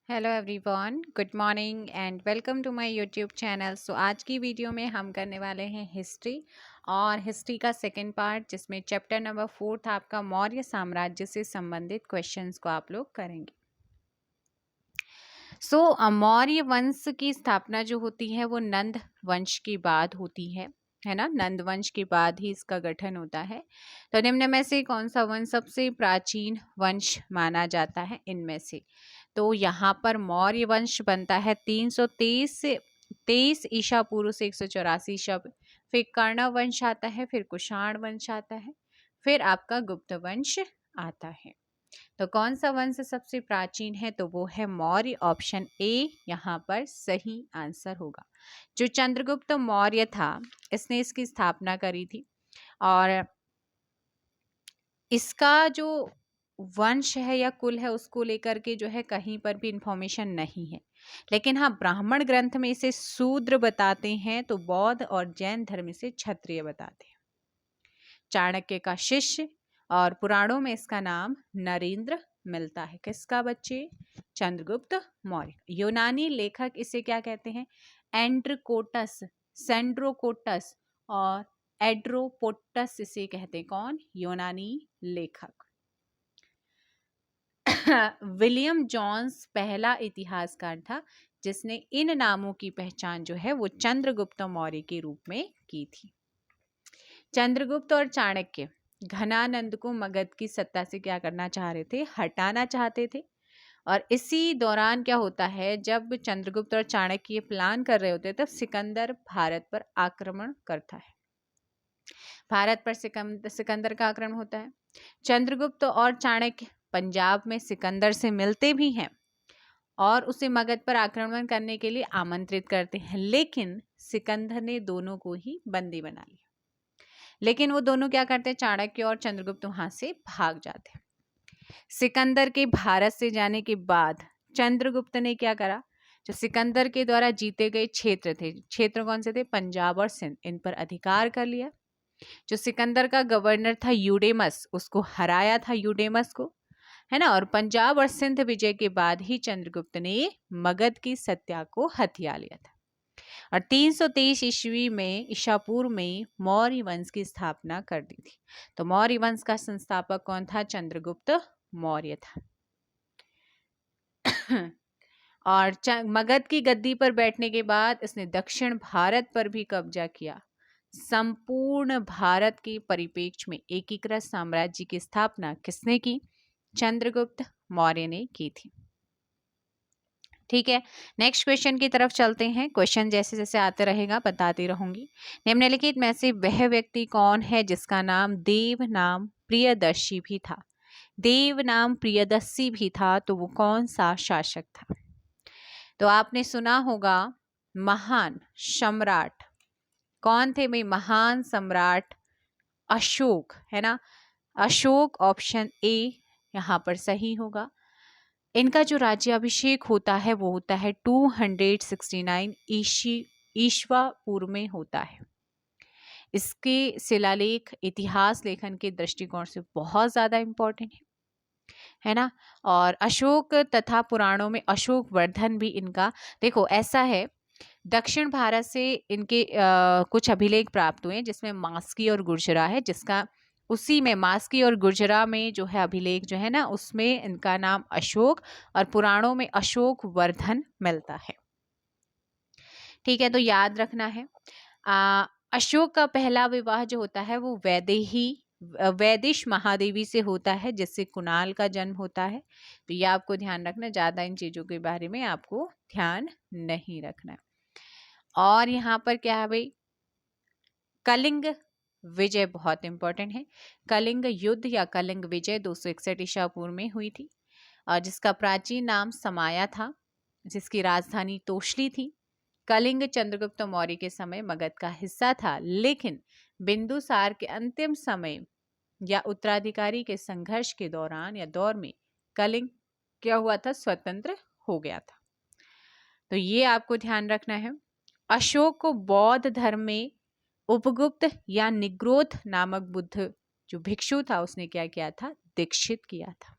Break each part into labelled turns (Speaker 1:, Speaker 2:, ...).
Speaker 1: Hello everyone, good morning and welcome to my YouTube channel. So आज की video में हम करने वाले हैं हिस्ट्री और हिस्ट्री का सेकंड पार्ट, जिसमें चैप्टर नंबर 4 था आपका मौर्य साम्राज्य से संबंधित क्वेश्चंस को आप लोग करेंगे। सो मौर्य वंश की स्थापना जो होती है वो नंद वंश के बाद होती है ना। नंद वंश के बाद ही इसका गठन होता है। तो निम्न में से कौन सा वंश सबसे प्राचीन वंश माना जाता है इनमें से? तो यहाँ पर मौर्य वंश बनता है 323 से 23 ईसा पूर्व से 184 ईसा। फिर कर्ण वंश आता है, फिर कुषाण वंश आता है, फिर आपका गुप्त वंश आता है। तो कौन सा वंश सबसे प्राचीन है? तो वो है मौर्य। ऑप्शन ए यहाँ पर सही आंसर होगा। जो चंद्रगुप्त मौर्य था, इसने इसकी स्थापना करी थी और इसका जो वंश है या कुल है उसको लेकर के जो है कहीं पर भी इंफॉर्मेशन नहीं है। लेकिन हाँ, ब्राह्मण ग्रंथ में इसे शूद्र बताते हैं, तो बौद्ध और जैन धर्म से क्षत्रिय बताते हैं। चाणक्य का शिष्य और पुराणों में इसका नाम नरेंद्र मिलता है। किसका बच्चे? चंद्रगुप्त मौर्य। यूनानी लेखक इसे क्या कहते हैं? एंड्रकोटस, सेंड्रोकोटस और एड्रोपोटस इसे कहते हैं। कौन? यूनानी लेखक। विलियम जोन्स पहला इतिहासकार था जिसने इन नामों की पहचान जो है वो चंद्रगुप्त मौर्य के रूप में की थी। चंद्रगुप्त और चाणक्य घनानंद को मगध की सत्ता से क्या करना चाह रहे थे? हटाना चाहते थे। और इसी दौरान क्या होता है, जब चंद्रगुप्त और चाणक्य ये प्लान कर रहे होते तब सिकंदर भारत पर आक्रमण करता है। भारत पर सिकंदर का आक्रमण होता है। चंद्रगुप्त और चाणक्य पंजाब में सिकंदर से मिलते भी हैं और उसे मगध पर आक्रमण करने के लिए आमंत्रित करते हैं, लेकिन सिकंदर ने दोनों को ही बंदी बना लिया। लेकिन वो दोनों क्या करते हैं? चाणक्य और चंद्रगुप्त वहां से भाग जाते हैं। सिकंदर के भारत से जाने के बाद चंद्रगुप्त ने क्या करा? जो सिकंदर के द्वारा जीते गए क्षेत्र थे, क्षेत्र कौन से थे? पंजाब और सिंध, इन पर अधिकार कर लिया। जो सिकंदर का गवर्नर था यूडेमस, उसको हराया था यूडेमस को, है ना। और पंजाब और सिंध विजय के बाद ही चंद्रगुप्त ने मगध की सत्ता को हथिया लिया था। और 323 ईस्वी में, ईसा पूर्व में मौर्य वंश की स्थापना कर दी थी। तो मौर्य वंश का संस्थापक कौन था? चंद्रगुप्त मौर्य था। और मगध की गद्दी पर बैठने के बाद इसने दक्षिण भारत पर भी कब्जा किया। संपूर्ण भारत के परिप्रेक्ष्य में एकीकृत साम्राज्य की स्थापना किसने की? चंद्रगुप्त मौर्य ने की थी। ठीक है, नेक्स्ट क्वेश्चन की तरफ चलते हैं। क्वेश्चन जैसे जैसे आते रहेगा बताती रहूंगी। निम्नलिखित में से वह व्यक्ति कौन है जिसका नाम देव नाम प्रियदर्शी भी था? देव नाम प्रियदर्शी भी था, तो वो कौन सा शासक था? तो आपने सुना होगा महान सम्राट। कौन थे भाई? महान सम्राट अशोक, है ना। अशोक ऑप्शन ए यहाँ पर सही होगा। इनका जो राज्याभिषेक होता है वो होता है 269 ईस्वा पूर्व में होता है। इसके शिलालेख इतिहास लेखन के दृष्टिकोण से बहुत ज्यादा इंपॉर्टेंट है ना। और अशोक तथा पुराणों में अशोक वर्धन भी इनका, देखो ऐसा है, दक्षिण भारत से इनके कुछ अभिलेख प्राप्त हुए जिसमें मास्की और गुर्जरा है, जिसका उसी में मास्की और गुर्जरा में जो है अभिलेख जो है ना, उसमें इनका नाम अशोक और पुराणों में अशोक वर्धन मिलता है। ठीक है, तो याद रखना है। अशोक का पहला विवाह जो होता है वो वैदिश महादेवी से होता है, जिससे कुणाल का जन्म होता है। तो ये आपको ध्यान रखना, ज्यादा इन चीजों के बारे में आपको ध्यान नहीं रखना। और यहाँ पर क्या है भाई? कलिंग विजय बहुत इंपॉर्टेंट है। कलिंग युद्ध या कलिंग विजय 261 ईसा पूर्व में हुई थी, और जिसका प्राचीन नाम समाया था, जिसकी राजधानी तोशली थी। कलिंग चंद्रगुप्त मौर्य के समय मगध का हिस्सा था, लेकिन बिंदुसार के अंतिम समय या उत्तराधिकारी के संघर्ष के दौरान या दौर में कलिंग क्या हुआ था? स्वतंत्र हो गया था। तो ये आपको ध्यान रखना है। अशोक को बौद्ध धर्म में उपगुप्त या निग्रोध नामक बुद्ध जो भिक्षु था उसने क्या किया था? दीक्षित किया था।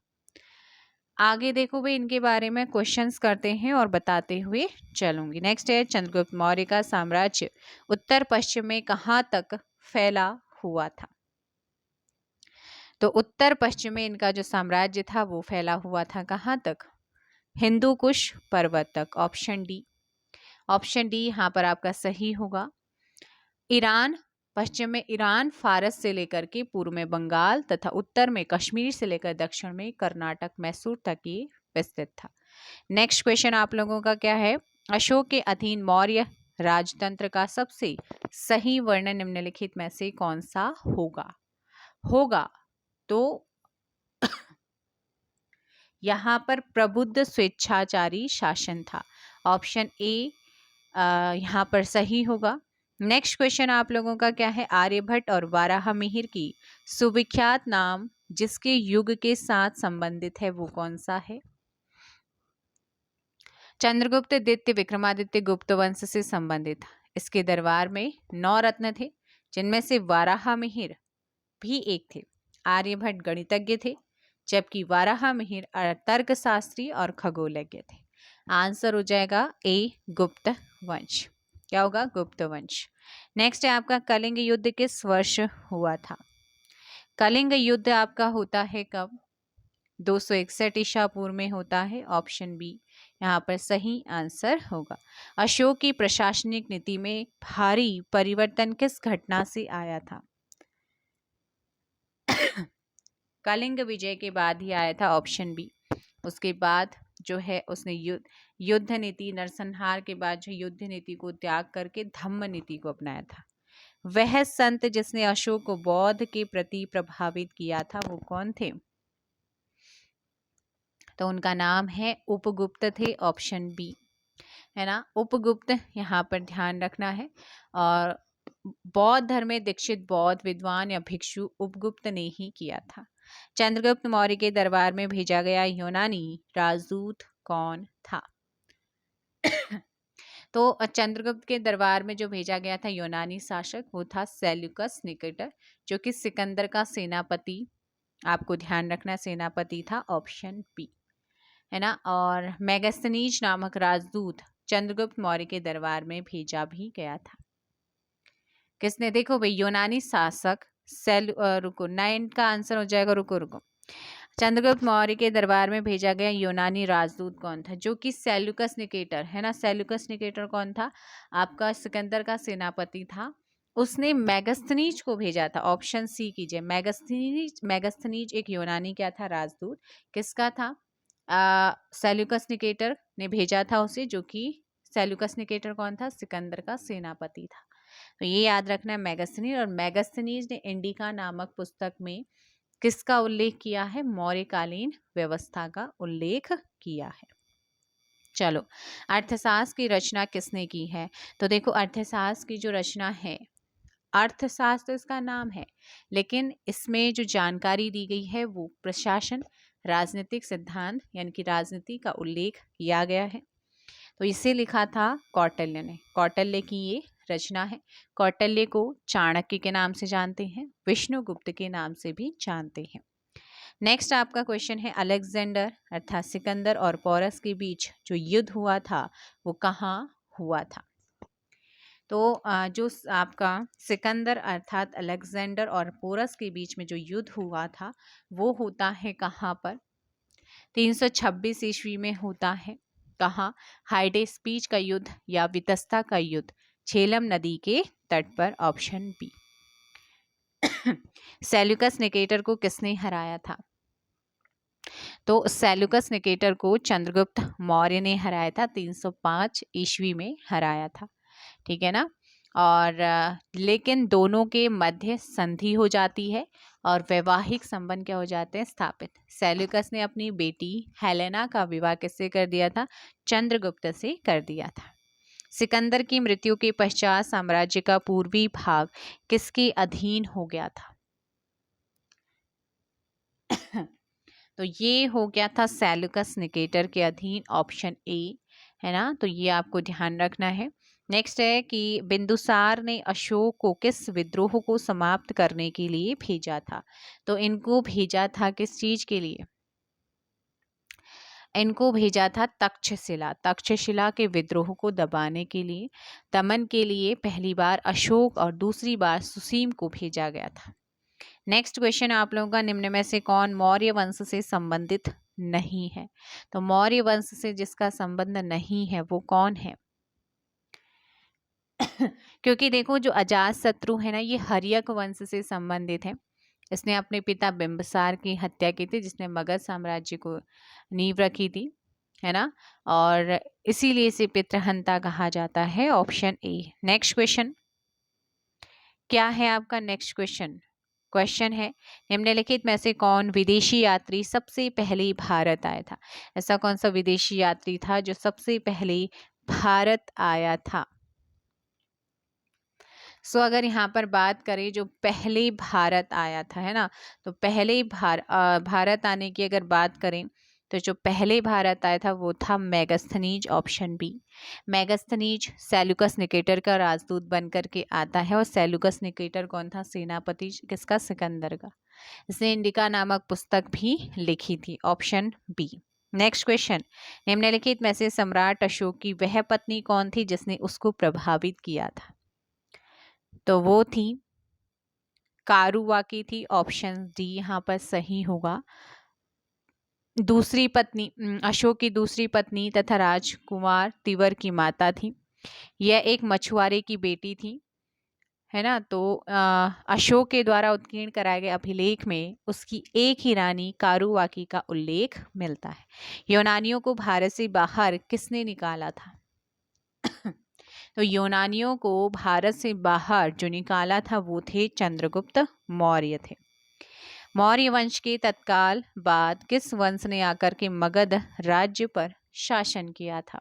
Speaker 1: आगे देखो भाई, इनके बारे में क्वेश्चंस करते हैं और बताते हुए चलूंगी। नेक्स्ट है, चंद्रगुप्त मौर्य का साम्राज्य उत्तर पश्चिम में कहाँ तक फैला हुआ था? तो उत्तर पश्चिम में इनका जो साम्राज्य था वो फैला हुआ था कहाँ तक? हिंदू कुश पर्वत तक। Option D. ऑप्शन डी यहाँ पर आपका सही होगा। ईरान, पश्चिम में ईरान, फारस से लेकर के पूर्व में बंगाल तथा उत्तर में कश्मीर से लेकर दक्षिण में कर्नाटक, मैसूर तक ये विस्तृत था। नेक्स्ट क्वेश्चन आप लोगों का क्या है? अशोक के अधीन मौर्य राजतंत्र का सबसे सही वर्णन निम्नलिखित में से कौन सा होगा? तो यहाँ पर प्रबुद्ध स्वेच्छाचारी शासन था। ऑप्शन ए यहाँ पर सही होगा। नेक्स्ट क्वेश्चन आप लोगों का क्या है? आर्यभट्ट और वाराहमिहिर की सुविख्यात नाम जिसके युग के साथ संबंधित है वो कौन सा है? चंद्रगुप्त द्वितीय विक्रमादित्य गुप्त वंश से संबंधित। इसके दरबार में 9 रत्न थे, जिनमें से वाराहमिहिर भी एक थे। आर्यभट्ट गणितज्ञ थे, जबकि वाराहमिहिर तर्कशास्त्री और खगोलज्ञ थे। आंसर हो जाएगा ए, गुप्त वंश। क्या होगा? गुप्त वंश। नेक्स्ट है आपका, कलिंग युद्ध किस वर्ष हुआ था? कलिंग युद्ध आपका होता है कब? 261 ईसा पूर्व में होता है। ऑप्शन बी यहाँ पर सही आंसर होगा। अशोक की प्रशासनिक नीति में भारी परिवर्तन किस घटना से आया था? कलिंग विजय के बाद ही आया था। Option B. उसके बाद जो है उसने युद्ध नीति, नरसंहार के बाद जो युद्ध नीति को त्याग करके धम्म नीति को अपनाया था। वह संत जिसने अशोक को बौद्ध के प्रति प्रभावित किया था वो कौन थे? तो उनका नाम है उपगुप्त थे। ऑप्शन बी है ना, उपगुप्त यहाँ पर ध्यान रखना है। और बौद्ध धर्म में दीक्षित बौद्ध विद्वान या भिक्षु उपगुप्त ने ही किया था। चंद्रगुप्त मौर्य के दरबार में भेजा गया यूनानी राजदूत कौन था? तो चंद्रगुप्त के दरबार में जो भेजा गया था यूनानी शासक वो था सेल्यूकस निकेटर, जो कि सिकंदर का सेनापति, आपको ध्यान रखना सेनापति था। ऑप्शन बी है ना। और मेगास्थनीज नामक राजदूत चंद्रगुप्त मौर्य के दरबार में भेजा भी गया था। किसने? देखो भाई, यूनानी शासक रुको, 9 का आंसर हो जाएगा। रुको, चंद्रगुप्त मौर्य के दरबार में भेजा गया यूनानी राजदूत कौन था? जो कि सेल्यूकस निकेटर है ना। सेल्यूकस निकेटर कौन था? आपका सिकंदर का सेनापति था। उसने मेगास्थनीज को भेजा था। ऑप्शन सी कीजिए। मेगास्थनीज एक यूनानी क्या था? राजदूत। किसका था? सेल्यूकस निकेटर ने भेजा था उसे, जो कि सेल्यूकस निकेटर कौन था? सिकंदर का सेनापति था। तो ये याद रखना है मेगास्थनीज। और मेगास्थनीज ने इंडिका नामक पुस्तक में किसका उल्लेख किया है? मौर्यकालीन व्यवस्था का उल्लेख किया है। चलो, अर्थशास्त्र की रचना किसने की है? तो देखो, अर्थशास्त्र की जो रचना है, अर्थशास्त्र इसका नाम है, लेकिन इसमें जो जानकारी दी गई है वो प्रशासन, राजनीतिक सिद्धांत यानी कि राजनीति का उल्लेख किया गया है। तो इसे लिखा था कौटिल्य ने। कौटिल्य की ये रचना है। कौटिल्य को चाणक्य के नाम से जानते हैं, विष्णुगुप्त के नाम से भी जानते हैं। नेक्स्ट आपका क्वेश्चन है, अलेक्जेंडर अर्थात सिकंदर और पोरस के बीच जो युद्ध हुआ था वो कहाँ हुआ था? तो जो आपका सिकंदर अर्थात अलेक्जेंडर और पोरस के बीच में जो युद्ध हुआ था वो होता है कहाँ पर? 326 ईस्वी में होता है। कहाँ? हाइडेस्पीच का युद्ध या वितस्ता का युद्ध, झेलम नदी के तट पर। Option B. सेल्यूकस निकेटर को किसने हराया था? तो सेल्यूकस निकेटर को चंद्रगुप्त मौर्य ने हराया था। 305 ईस्वी में हराया था। ठीक है ना। और लेकिन दोनों के मध्य संधि हो जाती है और वैवाहिक संबंध क्या हो जाते हैं? स्थापित। सेल्यूकस ने अपनी बेटी हेलेना का विवाह किससे कर दिया था? चंद्रगुप्त से कर दिया था। सिकंदर की मृत्यु के पश्चात साम्राज्य का पूर्वी भाग किसके अधीन हो गया था? तो ये हो गया था सेल्यूकस निकेटर के अधीन। ऑप्शन ए है ना। तो ये आपको ध्यान रखना है। नेक्स्ट है कि बिंदुसार ने अशोक को किस विद्रोह को समाप्त करने के लिए भेजा था? तो इनको भेजा था किस चीज के लिए? इनको भेजा था तक्षशिला। तक्षशिला के विद्रोह को दबाने के लिए, दमन के लिए पहली बार अशोक और दूसरी बार सुसीम को भेजा गया था। नेक्स्ट क्वेश्चन आप लोगों का, निम्न में से कौन मौर्य वंश से संबंधित नहीं है? तो मौर्य वंश से जिसका संबंध नहीं है वो कौन है? क्योंकि देखो जो अजातशत्रु है ना, ये हर्यक वंश से संबंधित है। इसने अपने पिता बिंबिसार की हत्या की थी, जिसने मगध साम्राज्य को नींव रखी थी, है ना, और इसीलिए इसे पितृहंता कहा जाता है। Option A. नेक्स्ट क्वेश्चन क्या है आपका? नेक्स्ट क्वेश्चन है, निम्नलिखित में से कौन विदेशी यात्री सबसे पहले भारत आया था? ऐसा कौन सा विदेशी यात्री था जो सबसे पहले भारत आया था? अगर यहाँ पर बात करें जो पहले भारत आया था, है ना, तो पहले भारत आने की अगर बात करें तो जो पहले भारत आया था वो था Megasthenes. Option B. Megasthenes Seleucus Nicator का राजदूत बनकर के आता है। और सेल्यूकस निकेटर कौन था? सेनापति किसका? सिकंदर का। इसने इंडिका नामक पुस्तक भी लिखी थी। Option B. नेक्स्ट क्वेश्चन, निम्नलिखित में से सम्राट अशोक की वह पत्नी कौन थी जिसने उसको प्रभावित किया था? तो वो थी कारुवाकी थी। ऑप्शन डी यहाँ पर सही होगा। दूसरी पत्नी, अशोक की दूसरी पत्नी तथा राजकुमार तिवर की माता थी। यह एक मछुआरे की बेटी थी, है ना। तो अशोक के द्वारा उत्कीर्ण कराए गए अभिलेख में उसकी एक ही रानी कारुवाकी का उल्लेख मिलता है। यूनानियों को भारत से बाहर किसने निकाला था? तो यूनानियों को भारत से बाहर जो निकाला था वो थे चंद्रगुप्त मौर्य थे। मौर्य वंश के तत्काल बाद किस वंश ने आकर के मगध राज्य पर शासन किया था?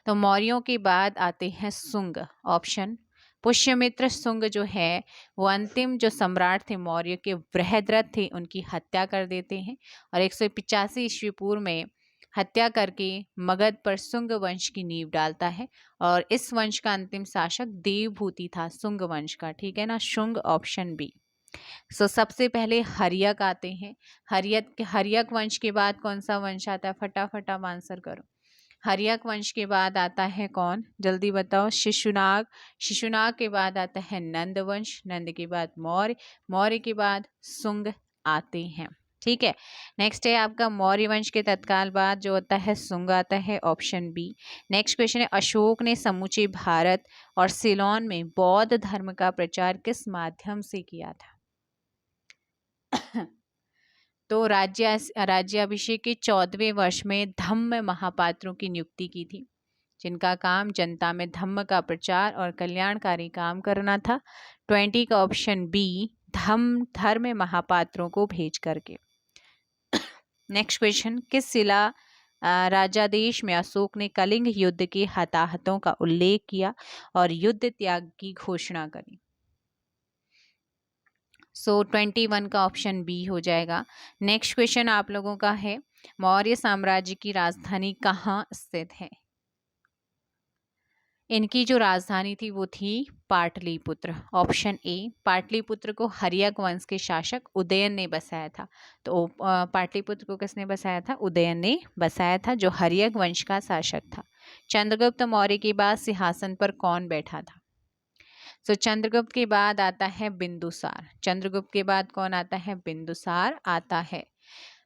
Speaker 1: तो मौर्यों के बाद आते हैं सुंग। ऑप्शन पुष्यमित्र सुंग जो है वो अंतिम जो सम्राट थे मौर्य के, बृहद्रथ थे, उनकी हत्या कर देते हैं और 185 ईस्वी पूर्व में हत्या करके मगध पर सुंग वंश की नींव डालता है। और इस वंश का अंतिम शासक देवभूति था सुंग वंश का, ठीक है ना। शुंग। Option B. सबसे पहले हर्यक आते हैं। हर्यक वंश के बाद कौन सा वंश आता है? फटाफट आप आंसर करो। हर्यक वंश के बाद आता है कौन? जल्दी बताओ। शिशुनाग। शिशुनाग के बाद आता है नंद वंश। नंद के बाद मौर्य। मौर्य के बाद सुंग आते हैं, ठीक है। नेक्स्ट है आपका मौर्य वंश के तत्काल बाद जो होता है सुंग आता है। Option B. नेक्स्ट क्वेश्चन है, अशोक ने समूचे भारत और सिलोन में बौद्ध धर्म का प्रचार किस माध्यम से किया था? तो राज्याभिषेक के 14वें वर्ष में धम्म महापात्रों की नियुक्ति की थी, जिनका काम जनता में धम्म का प्रचार और कल्याणकारी काम करना था। 20 का ऑप्शन बी, धर्म महापात्रों को भेज करके। नेक्स्ट क्वेश्चन, किस शिला राजादेश में अशोक ने कलिंग युद्ध के हताहतों का उल्लेख किया और युद्ध त्याग की घोषणा करी? 21 का ऑप्शन बी हो जाएगा। नेक्स्ट क्वेश्चन आप लोगों का है, मौर्य साम्राज्य की राजधानी कहाँ स्थित है? इनकी जो राजधानी थी वो थी पाटलिपुत्र। Option A. पाटलिपुत्र को हर्यक वंश के शासक उदयन ने बसाया था। तो पाटलिपुत्र को किसने बसाया था? उदयन ने बसाया था, जो हर्यक वंश का शासक था। चंद्रगुप्त मौर्य के बाद सिंहासन पर कौन बैठा था? चंद्रगुप्त के बाद आता है बिंदुसार। चंद्रगुप्त के बाद कौन आता है? बिंदुसार आता है।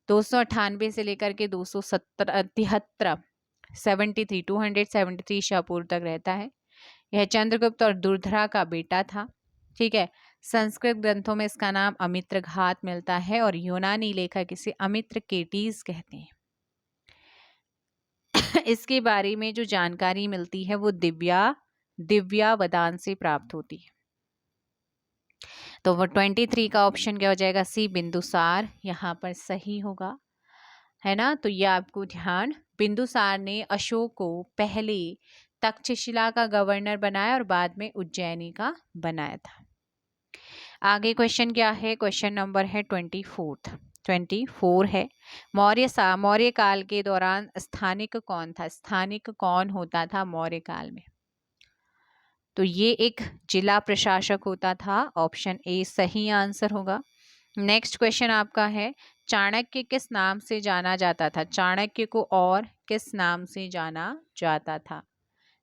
Speaker 1: 298 से लेकर के 273 ईसा पूर्व तक रहता है। यह चंद्रगुप्त और दुर्धरा का बेटा था, ठीक है। संस्कृत ग्रंथों में इसका नाम अमित्र घात मिलता है और यूनानी लेखक इसे अमित्र केटीज कहते हैं। इसके बारे में जो जानकारी मिलती है वो दिव्यावदान से प्राप्त होती है। तो वो 23 का ऑप्शन क्या हो जाएगा? सी, बिंदुसार यहाँ पर सही होगा, है ना। तो ये आपको ध्यान, बिंदुसार ने अशोक को पहले तक्षशिला का गवर्नर बनाया और बाद में उज्जैनी का बनाया था। आगे क्वेश्चन क्या है? क्वेश्चन नंबर है 24 है, मौर्य काल के दौरान स्थानिक कौन था? स्थानिक कौन होता था मौर्य काल में? तो ये एक जिला प्रशासक होता था। ऑप्शन ए सही आंसर होगा। नेक्स्ट क्वेश्चन आपका है, चाणक्य किस नाम से जाना जाता था? चाणक्य को और किस नाम से जाना जाता था?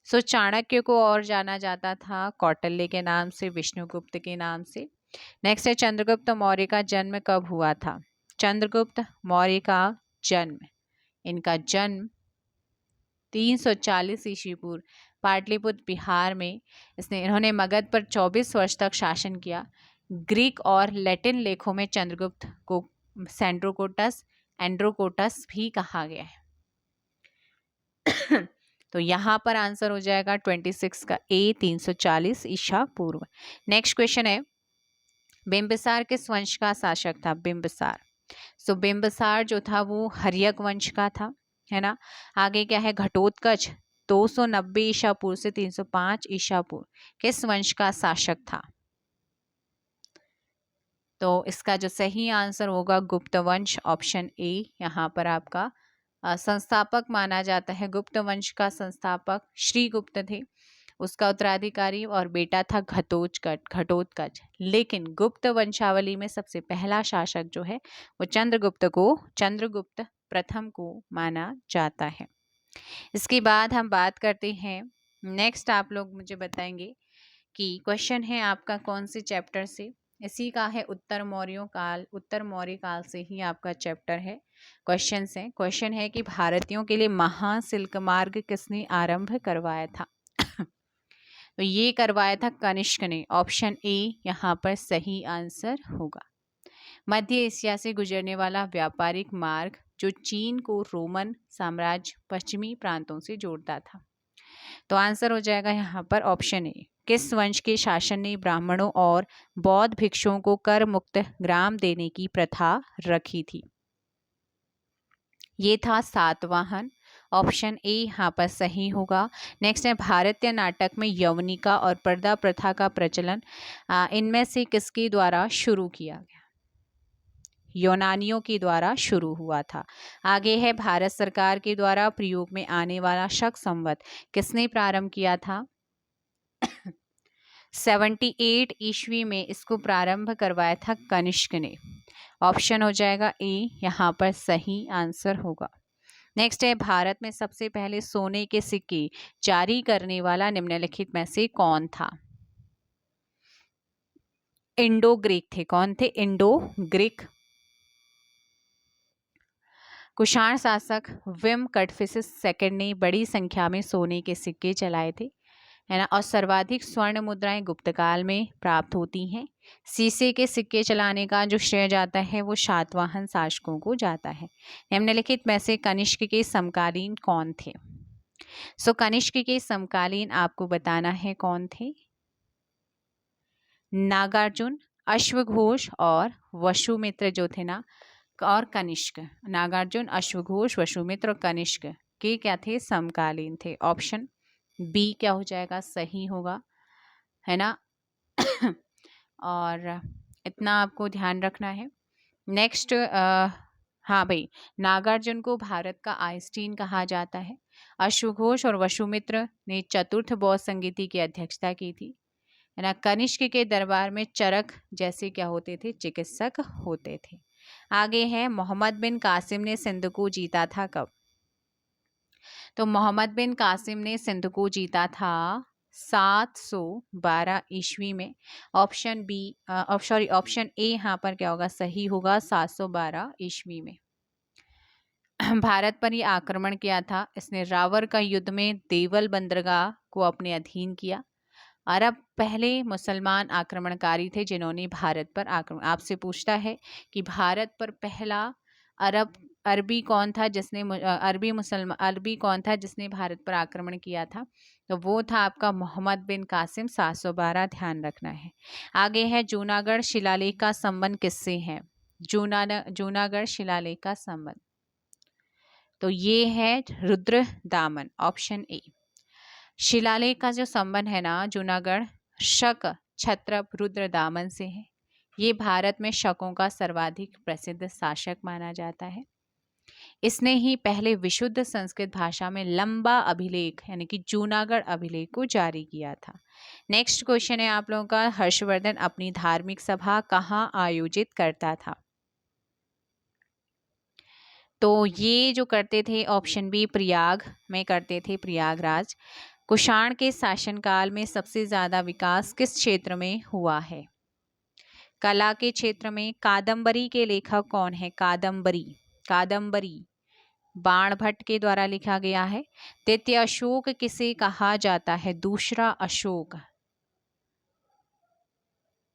Speaker 1: चाणक्य को और जाना जाता था कौटिल्य के नाम से, विष्णुगुप्त के नाम से। नेक्स्ट है, चंद्रगुप्त मौर्य का जन्म कब हुआ था? चंद्रगुप्त मौर्य का जन्म, इनका जन्म 340 ईस्वी पूर्व पाटलिपुत्र बिहार में इन्होंने मगध पर 24 वर्ष तक शासन किया। ग्रीक और लैटिन लेखों में चंद्रगुप्त को एंड्रोकोटस भी कहा गया है। तो यहाँ पर आंसर हो जाएगा 26 का ए, 340 ईसा पूर्व। नेक्स्ट क्वेश्चन है, बिंबिसार किस वंश का शासक था? बिंबिसार, बिंबिसार जो था वो हर्यक वंश का था, है ना। आगे क्या है, घटोत्कच 290 ईसा पूर्व से 305 ईसा पूर्व किस वंश का शासक था? तो इसका जो सही आंसर होगा गुप्त वंश, ऑप्शन ए यहाँ पर आपका संस्थापक माना जाता है। गुप्त वंश का संस्थापक श्रीगुप्त थे, उसका उत्तराधिकारी और बेटा था घटोत्कच। लेकिन गुप्त वंशावली में सबसे पहला शासक जो है वो चंद्रगुप्त प्रथम को माना जाता है। इसके बाद हम बात करते हैं, नेक्स्ट आप लोग मुझे बताएंगे कि क्वेश्चन है आपका कौन से चैप्टर से? इसी का है उत्तर मौर्य काल से ही आपका चैप्टर है। क्वेश्चन है कि भारतीयों के लिए महासिल्क मार्ग किसने आरंभ करवाया था? तो ये करवाया था कनिष्क ने, ऑप्शन ए यहाँ पर सही आंसर होगा। मध्य एशिया से गुजरने वाला व्यापारिक मार्ग जो चीन को रोमन साम्राज्य पश्चिमी प्रांतों से जोड़ता था। तो आंसर हो जाएगा यहाँ पर ऑप्शन ए। किस वंश के शासन ने ब्राह्मणों और बौद्ध भिक्षुओं को कर मुक्त ग्राम देने की प्रथा रखी थी? ये था सातवाहन, ऑप्शन ए यहाँ पर सही होगा। नेक्स्ट है, भारतीय नाटक में यवनिका और पर्दा प्रथा का प्रचलन इनमें से किसके द्वारा शुरू किया गया? यूनानियों के द्वारा शुरू हुआ था। आगे है, भारत सरकार के द्वारा प्रयोग में आने वाला शक संवत किसने प्रारंभ किया था? 78 ईस्वी में इसको प्रारंभ करवाया था कनिष्क ने, ऑप्शन हो जाएगा ए यहाँ पर सही आंसर होगा। नेक्स्ट है, भारत में सबसे पहले सोने के सिक्के जारी करने वाला निम्नलिखित में से कौन था? इंडो ग्रीक थे। कौन थे? Indo Greek. कुषाण शासक विम कटफिसिस सेकंड ने बड़ी संख्या में सोने के सिक्के चलाए थे, है ना, और सर्वाधिक स्वर्ण मुद्राएं गुप्त काल में प्राप्त होती हैं। शीशे के सिक्के चलाने का जो श्रेय जाता है वो सातवाहन शासकों को जाता है। निम्नलिखित में से कनिष्क के समकालीन कौन थे? कनिष्क के समकालीन आपको बताना है कौन थे? नागार्जुन, अश्वघोष और वसुमित्र जो थे ना, और कनिष्क। नागार्जुन, अश्वघोष, वसुमित्र और कनिष्क के क्या थे? समकालीन थे। ऑप्शन बी क्या हो जाएगा? सही होगा, है ना। और इतना आपको ध्यान रखना है। नेक्स्ट, हाँ भाई, नागार्जुन को भारत का आइंस्टीन कहा जाता है। अश्वघोष और वसुमित्र ने चतुर्थ बौद्ध संगीति की अध्यक्षता की थी, है ना। कनिष्क के दरबार में चरक जैसे क्या होते थे? चिकित्सक होते थे। आगे है, मोहम्मद बिन कासिम ने सिंध को जीता था कब? तो मोहम्मद बिन कासिम ने सिंध को जीता था 712 ईस्वी में। ऑप्शन ए यहाँ पर क्या होगा? सही होगा, 712 ईस्वी में भारत पर ही आक्रमण किया था इसने। रावर का युद्ध में देवल बंदरगाह को अपने अधीन किया। अरब पहले मुसलमान आक्रमणकारी थे जिन्होंने भारत पर आक्रमण। आपसे पूछता है कि भारत पर पहला अरबी कौन था जिसने अरबी कौन था जिसने भारत पर आक्रमण किया था? तो वो था आपका मोहम्मद बिन कासिम। 712 ध्यान रखना है। आगे है, जूनागढ़ शिलालेख का संबंध किससे है? जूनागढ़ शिलालेख का संबंध, तो ये है रुद्र दामन, ऑप्शन ए। शिलालेख का जो संबंध है ना जूनागढ़ शक क्षत्रप रुद्र दामन से है। ये भारत में शकों का सर्वाधिक प्रसिद्ध शासक माना जाता है। इसने ही पहले विशुद्ध संस्कृत भाषा में लंबा अभिलेख यानी कि जूनागढ़ अभिलेख को जारी किया था। नेक्स्ट क्वेश्चन है आप लोगों का, हर्षवर्धन अपनी धार्मिक सभा कहाँ आयोजित करता था? तो ये जो करते थे ऑप्शन बी प्रयाग में करते थे, प्रयागराज। कुषाण के शासनकाल में सबसे ज्यादा विकास किस क्षेत्र में हुआ है? कला के क्षेत्र में। कादंबरी के लेखक कौन है? कादंबरी, कादंबरी बाणभट्ट के द्वारा लिखा गया है। द्वितीय अशोक किसे कहा जाता है? दूसरा अशोक,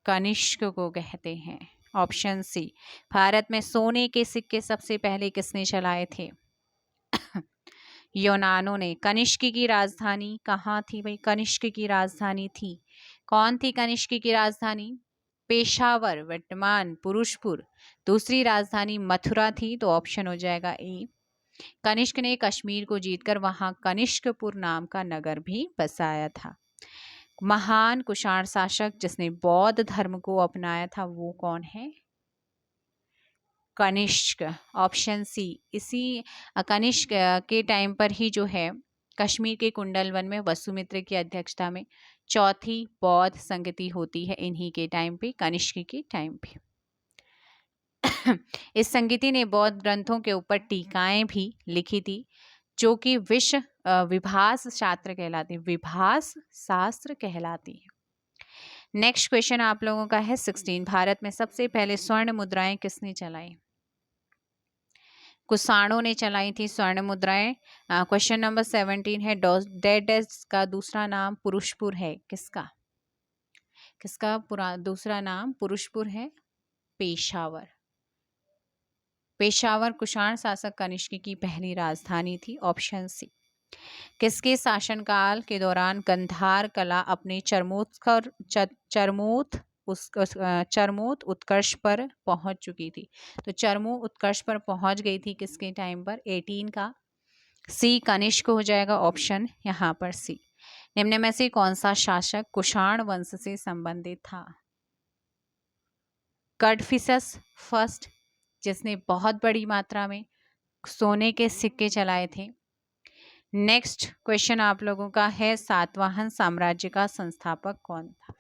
Speaker 1: कनिष्क को कहते हैं। Option C. भारत में सोने के सिक्के सबसे पहले किसने चलाए थे? यूनानों ने। कनिष्क की राजधानी कहाँ थी भाई? कनिष्क की राजधानी थी, कौन थी कनिष्क की राजधानी? पेशावर, वर्तमान पुरुषपुर। दूसरी राजधानी मथुरा थी, तो ऑप्शन हो जाएगा ए। कनिष्क ने कश्मीर को जीतकर वहां कनिष्कपुर नाम का नगर भी बसाया था। महान कुषाण शासक जिसने बौद्ध धर्म को अपनाया था वो कौन है? Kanishka, option C. इसी कनिष्क के टाइम पर ही जो है कश्मीर के कुंडलवन में वसुमित्र की अध्यक्षता में चौथी बौद्ध संगति होती है, इन्हीं के टाइम पे, कनिष्क के टाइम पे। इस संगति ने बौद्ध ग्रंथों के ऊपर टीकाएं भी लिखी थी, जो कि विभास शास्त्र कहलाती है, विभास शास्त्र कहलाती है। नेक्स्ट क्वेश्चन आप लोगों का है 16। भारत में सबसे पहले स्वर्ण मुद्राएं किसने चलाई? कुषाणों ने चलाई थी स्वर्ण मुद्राएं। क्वेश्चन नंबर 17 है डेडेस का दूसरा नाम पुरुषपुर है, किसका? किसका दूसरा नाम पुरुषपुर है? पेशावर। पेशावर कुषाण शासक कनिष्क की पहली राजधानी थी, ऑप्शन सी। किसके शासनकाल के दौरान गंधार कला अपने चरमोत उत्कर्ष पर पहुंच चुकी थी? तो चरमो उत्कर्ष पर पहुंच गई थी किसके टाइम पर? 18 का। सी कनिष्क हो जाएगा ऑप्शन यहाँ पर सी। निम्न में से कौन सा शासक कुषाण वंश से संबंधित था? कडफिसस फर्स्ट, जिसने बहुत बड़ी मात्रा में सोने के सिक्के चलाए थे। नेक्स्ट क्वेश्चन आप लोगों का है सातवाहन साम्राज्य का संस्थापक कौन था?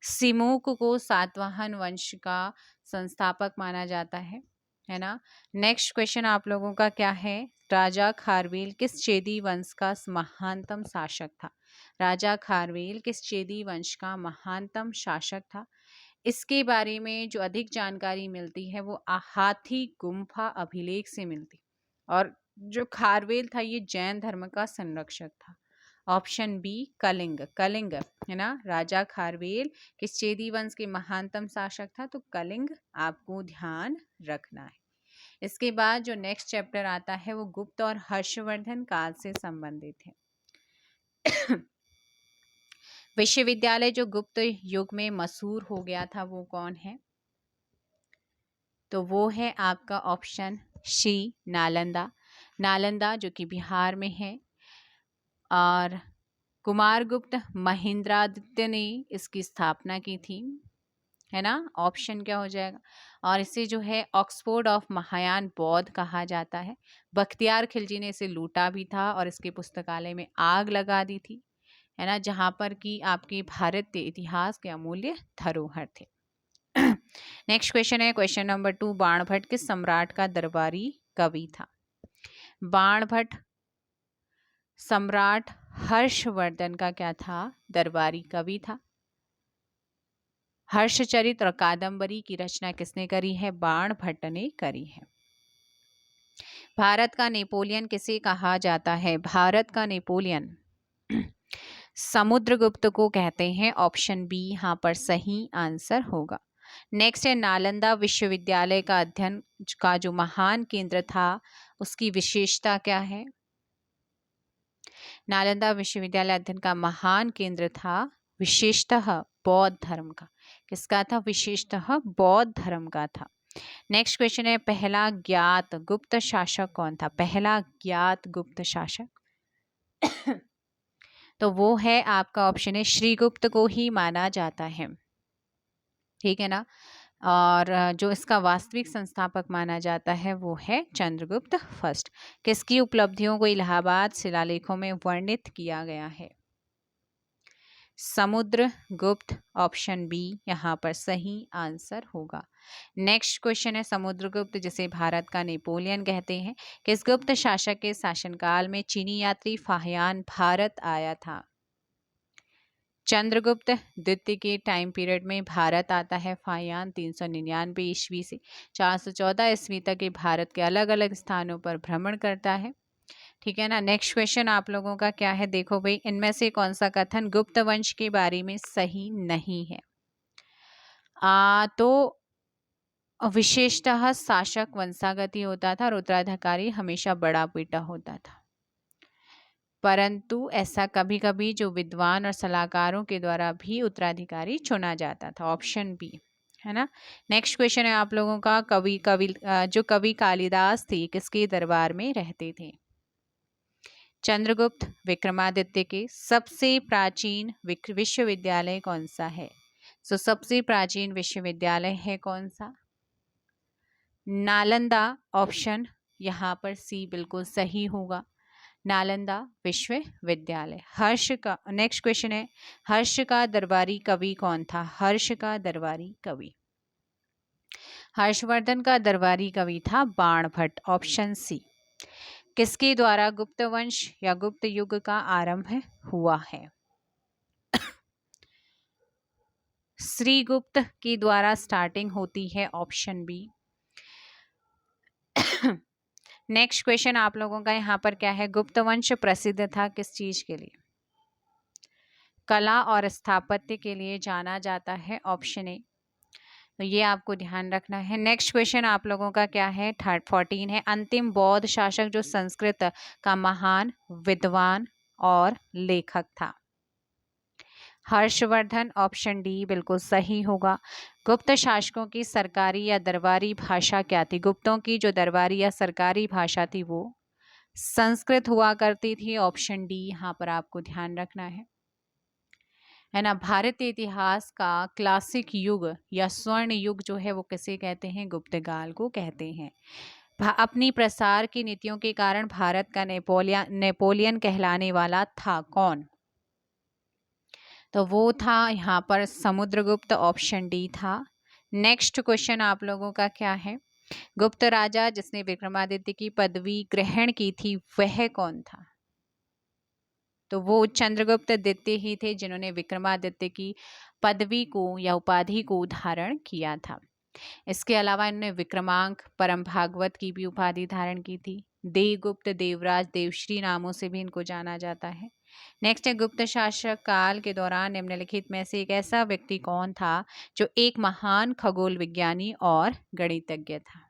Speaker 1: सिमुक को सातवाहन वंश का संस्थापक माना जाता है ना। नेक्स्ट क्वेश्चन आप लोगों का क्या है? राजा खारवेल किस चेदी वंश का महानतम शासक था? राजा खारवेल किस चेदी वंश का महानतम शासक था? इसके बारे में जो अधिक जानकारी मिलती है वो हाथी गुम्फा अभिलेख से मिलती, और जो खारवेल था ये जैन धर्म का संरक्षक था। ऑप्शन बी कलिंग, कलिंग है ना। राजा खारवेल किस चेदी वंश के महानतम शासक था? तो कलिंग आपको ध्यान रखना है। इसके बाद जो नेक्स्ट चैप्टर आता है वो गुप्त और हर्षवर्धन काल से संबंधित है। विश्वविद्यालय जो गुप्त युग में मशहूर हो गया था वो कौन है? तो वो है आपका ऑप्शन सी नालंदा। नालंदा जो कि बिहार में है, और कुमारगुप्त महेंद्रादित्य ने इसकी स्थापना की थी, है ना। ऑप्शन क्या हो जाएगा? और इसे जो है ऑक्सफोर्ड ऑफ महायान बौद्ध कहा जाता है। बख्तियार खिलजी ने इसे लूटा भी था और इसके पुस्तकालय में आग लगा दी थी, है ना, जहां पर कि आपके भारत के इतिहास के अमूल्य धरोहर थे। नेक्स्ट क्वेश्चन है क्वेश्चन नंबर 2। बाणभट्ट किस सम्राट का दरबारी कवि था? बाणभट्ट सम्राट हर्षवर्धन का क्या था? दरबारी कवि था। हर्षचरित और कादंबरी की रचना किसने करी है? बाणभट्ट ने करी है। भारत का नेपोलियन किसे कहा जाता है? भारत का नेपोलियन समुद्रगुप्त को कहते हैं। ऑप्शन बी यहाँ पर सही आंसर होगा। नेक्स्ट है नालंदा विश्वविद्यालय का अध्ययन का जो महान केंद्र था उसकी विशेषता क्या है? नालंदा विश्वविद्यालय अध्ययन का महान केंद्र था विशेषतः बौद्ध धर्म का। किसका था? विशेषतः बौद्ध धर्म का था। नेक्स्ट क्वेश्चन है पहला ज्ञात गुप्त शासक कौन था? पहला ज्ञात गुप्त शासक तो वो है आपका ऑप्शन है श्रीगुप्त को ही माना जाता है, ठीक है ना। और जो इसका वास्तविक संस्थापक माना जाता है वो है चंद्रगुप्त फर्स्ट। किसकी उपलब्धियों को इलाहाबाद शिलालेखों में वर्णित किया गया है? समुद्रगुप्त, ऑप्शन बी यहाँ पर सही आंसर होगा। नेक्स्ट क्वेश्चन है समुद्रगुप्त जिसे भारत का नेपोलियन कहते हैं, किस गुप्त शासक के शासनकाल में चीनी यात्री फाहियान भारत आया था? चंद्रगुप्त द्वितीय के टाइम पीरियड में भारत आता है फाहियान 399 ईस्वी से 414 ईस्वी तक ये भारत के अलग अलग स्थानों पर भ्रमण करता है। ठीक है ना। नेक्स्ट क्वेश्चन आप लोगों का क्या है, देखो भाई, इनमें से कौन सा कथन गुप्त वंश के बारे में सही नहीं है? तो विशेषतः शासक वंशागति होता था और उत्तराधिकारी हमेशा बड़ा बेटा होता था, परंतु ऐसा कभी कभी जो विद्वान और सलाहकारों के द्वारा भी उत्तराधिकारी चुना जाता था। ऑप्शन बी है ना। नेक्स्ट क्वेश्चन है आप लोगों का, जो कवि कालिदास थे किसके दरबार में रहते थे? चंद्रगुप्त विक्रमादित्य के सबसे प्राचीन विश्वविद्यालय कौन सा है? सबसे प्राचीन विश्वविद्यालय है कौन सा? नालंदा, ऑप्शन यहाँ पर सी बिल्कुल सही होगा, नालंदा विश्वविद्यालय। हर्ष का नेक्स्ट क्वेश्चन है, हर्ष का दरबारी कवि कौन था? हर्ष का दरबारी कवि, हर्षवर्धन का दरबारी कवि था बाणभट्ट, ऑप्शन सी। किसके द्वारा गुप्त वंश या गुप्त युग का आरंभ हुआ है? श्रीगुप्त के द्वारा स्टार्टिंग होती है, ऑप्शन बी। नेक्स्ट क्वेश्चन आप लोगों का यहाँ पर क्या है, गुप्त वंश प्रसिद्ध था किस चीज के लिए? कला और स्थापत्य के लिए जाना जाता है, ऑप्शन ए। तो ये आपको ध्यान रखना है। नेक्स्ट क्वेश्चन आप लोगों का क्या है, 14 है, अंतिम बौद्ध शासक जो संस्कृत का महान विद्वान और लेखक था? हर्षवर्धन, ऑप्शन डी बिल्कुल सही होगा। गुप्त शासकों की सरकारी या दरबारी भाषा क्या थी? गुप्तों की जो दरबारी या सरकारी भाषा थी वो संस्कृत हुआ करती थी, ऑप्शन डी यहाँ पर आपको ध्यान रखना है ना। भारतीय इतिहास का क्लासिक युग या स्वर्ण युग जो है वो किसे कहते हैं? गुप्तकाल को कहते हैं। अपनी प्रसार की नीतियों के कारण भारत का नेपोलियन कहलाने वाला था कौन? तो वो था यहाँ पर समुद्रगुप्त, ऑप्शन डी था। नेक्स्ट क्वेश्चन आप लोगों का क्या है, गुप्त राजा जिसने विक्रमादित्य की पदवी ग्रहण की थी वह कौन था? तो वो चंद्रगुप्त द्वितीय ही थे जिन्होंने विक्रमादित्य की पदवी को या उपाधि को धारण किया था। इसके अलावा इन्होंने विक्रमांक, परम भागवत की भी उपाधि धारण की थी। देवगुप्त, देवराज, देवश्री नामों से भी इनको जाना जाता है। नेक्स्ट है, गुप्त शासक काल के दौरान निम्नलिखित में से एक ऐसा व्यक्ति कौन था जो एक महान खगोल विज्ञानी और गणितज्ञ था?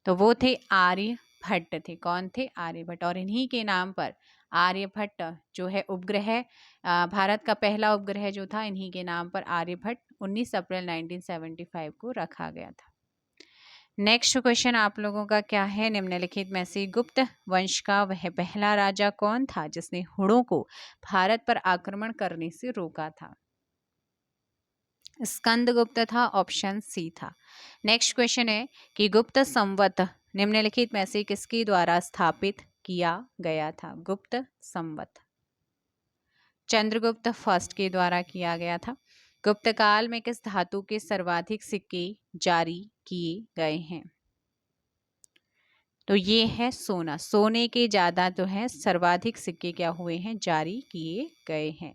Speaker 1: तो वो थे आर्यभट्ट थे। कौन थे? आर्यभट्ट। और इन्हीं के नाम पर आर्यभट्ट जो है उपग्रह, भारत का पहला उपग्रह जो था, इन्हीं के नाम पर आर्यभट्ट 19 अप्रैल 1975 को रखा गया था। नेक्स्ट क्वेश्चन आप लोगों का क्या है, निम्नलिखित में से गुप्त वंश का वह पहला राजा कौन था जिसने हुणों को भारत पर आक्रमण करने से रोका था? स्कंदगुप्त था, ऑप्शन सी था। नेक्स्ट क्वेश्चन है कि गुप्त संवत निम्नलिखित में से किसके द्वारा स्थापित किया गया था? गुप्त संवत चंद्रगुप्त फर्स्ट के द्वारा किया गया था। गुप्त काल में किस धातु के सर्वाधिक सिक्के जारी किए गए हैं? तो ये है सोना। सोने के ज्यादा जो है सर्वाधिक सिक्के क्या हुए हैं? जारी किए गए हैं।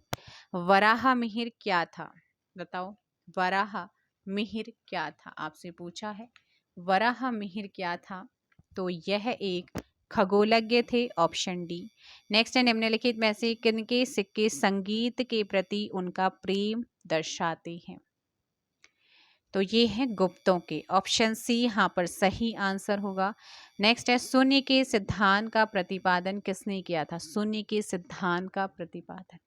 Speaker 1: वराह मिहिर क्या था? बताओ, वराह मिहिर क्या था? आपसे पूछा है वराह मिहिर क्या था? तो यह एक खगोलज्ञ थे, ऑप्शन डी। नेक्स्ट है, निम्नलिखित में से किनके सिक्के संगीत के प्रति उनका प्रेम दर्शाते हैं? तो ये है गुप्तों के, ऑप्शन सी यहाँ पर सही आंसर होगा। नेक्स्ट है, शून्य के सिद्धांत का प्रतिपादन किसने किया था? शून्य के सिद्धांत का प्रतिपादन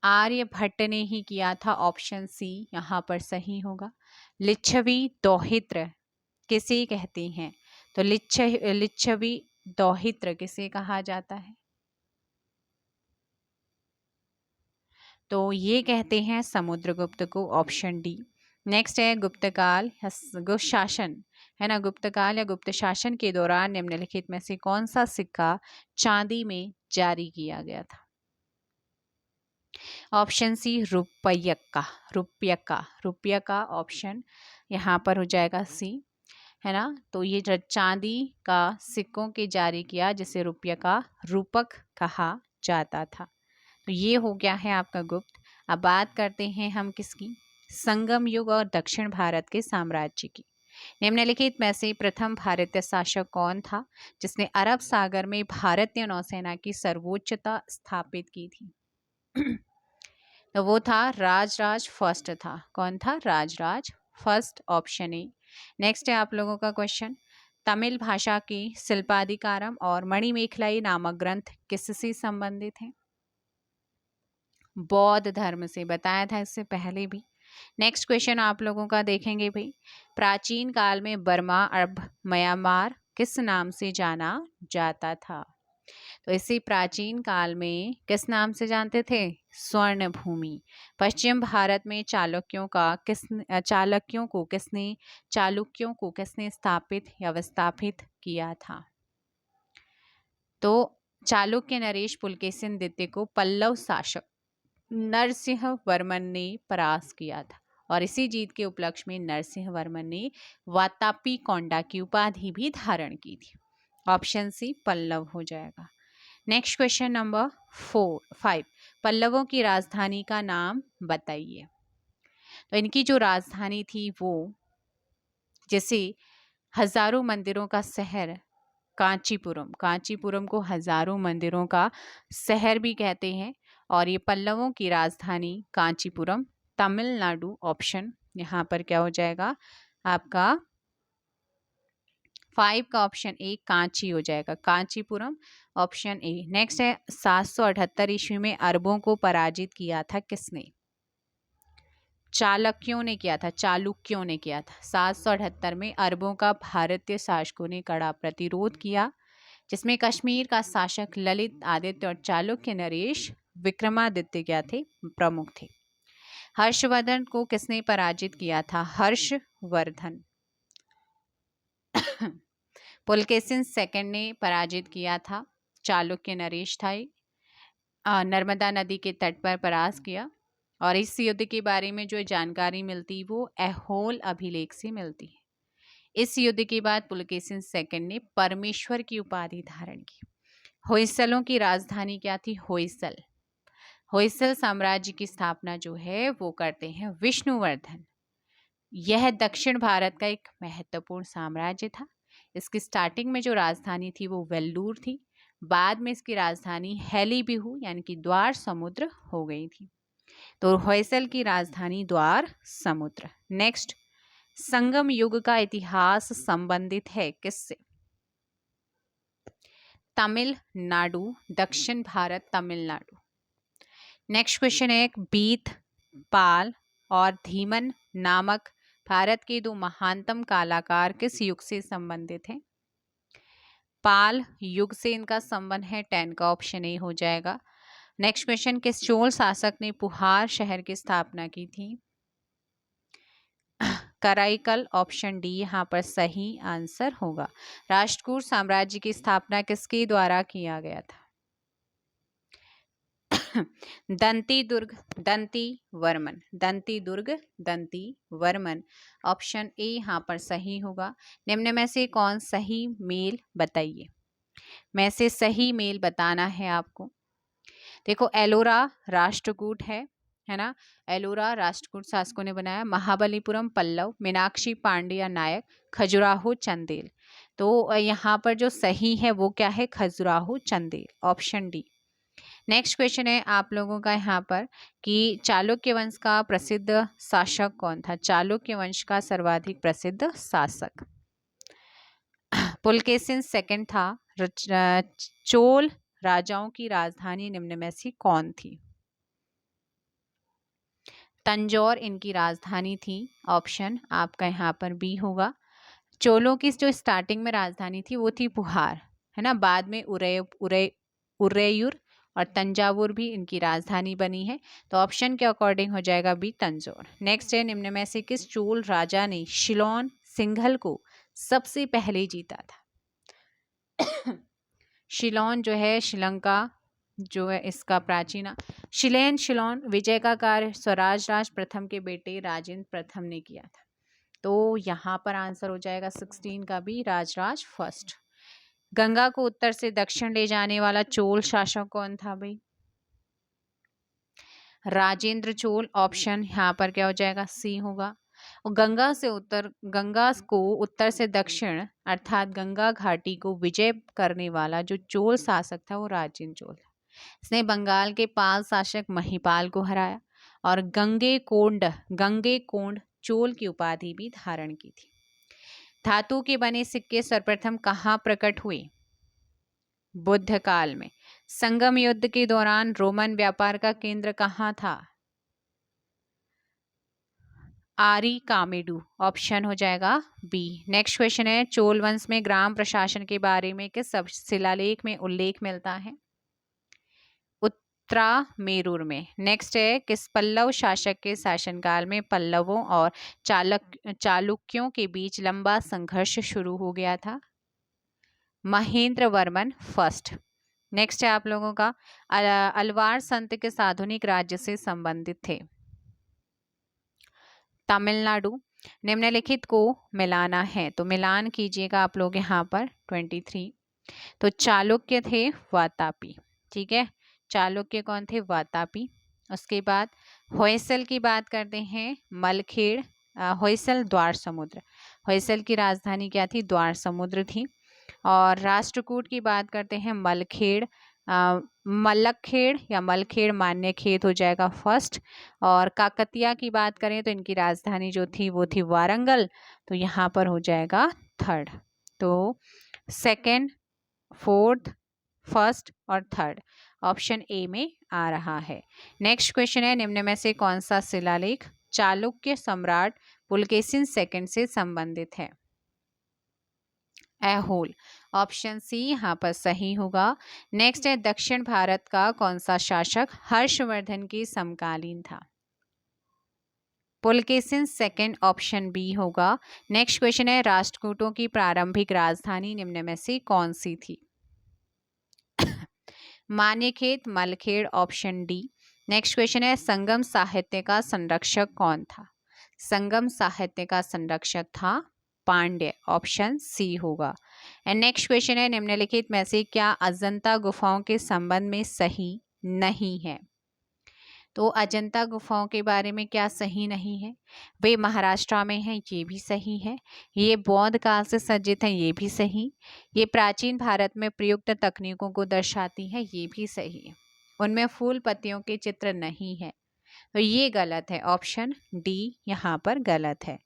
Speaker 1: आर्यभट्ट ने ही किया था, ऑप्शन सी यहाँ पर सही होगा। लिच्छवी दौहित्र किसे कहते हैं? तो लिच्छवी दौहित्र किसे कहा जाता है? तो ये कहते हैं समुद्रगुप्त को, ऑप्शन डी। नेक्स्ट है, गुप्तकाल गुप्त शासन है ना, गुप्तकाल या गुप्त शासन के दौरान निम्नलिखित में से कौन सा सिक्का चांदी में जारी किया गया था? ऑप्शन सी रुपयका, रुपयका, रुपयका ऑप्शन यहाँ पर हो जाएगा सी, है ना। तो ये चांदी का सिक्कों के जारी किया जिसे रुपये का रूपक कहा जाता था। तो ये हो गया है आपका गुप्त। अब बात करते हैं हम किसकी, संगम युग और दक्षिण भारत के साम्राज्य की। निम्नलिखित में से प्रथम भारतीय शासक कौन था जिसने अरब सागर में भारतीय नौसेना की सर्वोच्चता स्थापित की थी? तो वो था राजराज फर्स्ट था। कौन था? Rajaraja first, option A. Next है आप लोगों का क्वेश्चन, तमिल भाषा की शिल्पाधिकारम और मणिमेखलाई नामक ग्रंथ किससे संबंधित हैं? बौद्ध धर्म से, बताया था इससे पहले भी। नेक्स्ट क्वेश्चन आप लोगों का देखेंगे भाई, प्राचीन काल में बर्मा अब म्यांमार किस नाम से जाना जाता था? तो इसी प्राचीन काल में किस नाम से जानते थे? स्वर्ण भूमि। पश्चिम भारत में चालुक्यों को किसने स्थापित या विस्थापित किया था? तो चालुक्य नरेश पुलकेशिन द्वितीय को पल्लव शासक नरसिंह वर्मन ने परास्त किया था, और इसी जीत के उपलक्ष्य में नरसिंह वर्मन ने वातापी कोंडा की उपाधि भी धारण की थी। ऑप्शन सी पल्लव हो जाएगा। नेक्स्ट क्वेश्चन नंबर 5, पल्लवों की राजधानी का नाम बताइए। तो इनकी जो राजधानी थी वो, जैसे हजारों मंदिरों का शहर कांचीपुरम, कांचीपुरम को हजारों मंदिरों का शहर भी कहते हैं, और ये पल्लवों की राजधानी कांचीपुरम, तमिलनाडु। ऑप्शन यहाँ पर क्या हो जाएगा आपका 5 का ऑप्शन ए कांची हो जाएगा, कांचीपुरम, ऑप्शन ए। नेक्स्ट है 778 ईस्वी में अरबों को पराजित किया था किसने? चालुक्यों ने किया था, चालुक्यों ने किया था। 778 में अरबों का भारतीय शासकों ने कड़ा प्रतिरोध किया, जिसमें कश्मीर का शासक ललित आदित्य और चालुक्य नरेश विक्रमादित्य क्या थे? प्रमुख थे। हर्षवर्धन को किसने पराजित किया था? हर्षवर्धन। पुलकेशिन सेकंड ने पराजित किया था, चालुक्य नरेश था। नर्मदा नदी के तट पर परास्त किया, और इस युद्ध के बारे में जो जानकारी मिलती वो ऐहोल अभिलेख से मिलती है। इस युद्ध के बाद पुलकेशिन सेकंड ने परमेश्वर की उपाधि धारण की। होयसलों की राजधानी क्या थी? होयसल। होयसल साम्राज्य की स्थापना जो है वो करते हैं विष्णुवर्धन। यह दक्षिण भारत का एक महत्वपूर्ण साम्राज्य था। इसकी स्टार्टिंग में जो राजधानी थी वो वेल्लूर थी, बाद में इसकी राजधानी हैलीबिहू यानी कि द्वार समुद्र हो गई थी। तो होयसल की राजधानी द्वार समुद्र। नेक्स्ट, संगम युग का इतिहास संबंधित है किससे? तमिलनाडु, दक्षिण भारत तमिलनाडु। नेक्स्ट क्वेश्चन है, बीत, पाल और धीमन नामक भारत के दो महानतम कलाकार किस युग से संबंधित हैं? पाल युग से इनका संबंध है, 10 का ऑप्शन ए हो जाएगा। नेक्स्ट क्वेश्चन, किस चोल शासक ने पुहार शहर की स्थापना की थी? कराईकल, ऑप्शन डी यहाँ पर सही आंसर होगा। राष्ट्रकूट साम्राज्य की स्थापना किसके द्वारा किया गया था? दंती दुर्ग, दंती वर्मन, दंती दुर्ग, दंती वर्मन, ऑप्शन ए यहाँ पर सही होगा। निम्न में से कौन सही मेल बताइए, में से सही मेल बताना है आपको। देखो, एलोरा राष्ट्रकूट है ना, एलोरा राष्ट्रकूट शासकों ने बनाया। महाबलीपुरम पल्लव, मीनाक्षी पांड्या नायक, खजुराहो चंदेल। तो यहाँ पर जो सही है वो क्या है? Khajuraho Chandel, option D. Next question है आप लोगों का यहाँ पर कि चालुक्य वंश का प्रसिद्ध शासक कौन था? चालुक्य वंश का सर्वाधिक प्रसिद्ध शासक पुलकेशिन सेकंड था। चोल राजाओं की राजधानी निम्न में से कौन थी? तंजौर इनकी राजधानी थी, ऑप्शन आपका यहाँ पर बी होगा। चोलों की जो स्टार्टिंग में राजधानी थी वो थी पुहार, है ना, बाद में उरैयूर और तंजावुर भी इनकी राजधानी बनी है। तो ऑप्शन के अकॉर्डिंग हो जाएगा बी तंजौर। नेक्स्ट है, निम्न में से किस चोल राजा ने शिलोन सिंघल को सबसे पहले जीता था? शिलोन जो है श्रीलंका जो है इसका प्राचीन। शिलेन शिलोन विजय का कार्य स्वराज राज प्रथम के बेटे राजेंद्र प्रथम ने किया था। तो यहाँ पर आंसर हो जाएगा 16 का भी, राजराज फर्स्ट। गंगा को उत्तर से दक्षिण ले जाने वाला चोल शासक कौन था भाई? राजेंद्र चोल। ऑप्शन यहाँ पर क्या हो जाएगा? सी होगा। और गंगा को उत्तर से दक्षिण अर्थात गंगा घाटी को विजय करने वाला जो चोल शासक था वो राजेंद्र चोल था। इसने बंगाल के पाल शासक महिपाल को हराया और गंगे कोंड चोल की उपाधि भी धारण की थी। धातु के बने सिक्के सर्वप्रथम कहाँ प्रकट हुए? बुद्ध काल में। संगम युद्ध के दौरान रोमन व्यापार का केंद्र कहाँ था? आरी कामेडू। ऑप्शन हो जाएगा बी। नेक्स्ट क्वेश्चन है, चोल वंश में ग्राम प्रशासन के बारे में किस शिलालेख में उल्लेख मिलता है? उत्तरामेरूर में। नेक्स्ट है, किस पल्लव शासक के शासनकाल में पल्लवों और चालुक्यों के बीच लंबा संघर्ष शुरू हो गया था? महेंद्र वर्मन फर्स्ट। नेक्स्ट है आप लोगों का, अलवार संत किस आधुनिक राज्य से संबंधित थे? तमिलनाडु। निम्नलिखित को मिलाना है तो मिलान कीजिएगा आप लोग यहाँ पर 23। तो चालुक्य थे वातापी, ठीक है, चालुक्य कौन थे? वातापी। उसके बाद होयसल की बात करते हैं, मलखेड़। होयसल द्वार समुद्र, होयसल की राजधानी क्या थी? द्वार समुद्र थी। और राष्ट्रकूट की बात करते हैं, मलखेड़। मलखेड़ या मलखेड़ मान्य खेत हो जाएगा फर्स्ट। और काकतिया की बात करें तो इनकी राजधानी जो थी वो थी वारंगल, तो यहाँ पर हो जाएगा थर्ड। तो सेकंड, फोर्थ, फर्स्ट और थर्ड ऑप्शन ए में आ रहा है। नेक्स्ट क्वेश्चन है, निम्न में से कौन सा शिलालेख चालुक्य सम्राट पुलकेशिन सेकंड से संबंधित है? ऐहोल। ऑप्शन सी यहाँ पर सही होगा। नेक्स्ट है, दक्षिण भारत का कौन सा शासक हर्षवर्धन के समकालीन था? पुलकेशिन सेकंड, ऑप्शन बी होगा। नेक्स्ट क्वेश्चन है, राष्ट्रकूटों की प्रारंभिक राजधानी निम्न में से कौन सी थी? Manyakhet, Malkhed, option D. Next question है, संगम साहित्य का संरक्षक कौन था? संगम साहित्य का संरक्षक था पांड्य, ऑप्शन सी होगा। एंड नेक्स्ट क्वेश्चन है, निम्नलिखित में से क्या अजंता गुफाओं के संबंध में सही नहीं है? तो अजंता गुफाओं के बारे में क्या सही नहीं है? वे महाराष्ट्र में हैं, ये भी सही है। ये बौद्ध काल से सज्जित हैं, ये भी सही। ये प्राचीन भारत में प्रयुक्त तकनीकों को दर्शाती हैं, ये भी सही है। उनमें फूल पत्तियों के चित्र नहीं है, तो ये गलत है। ऑप्शन डी यहाँ पर गलत है।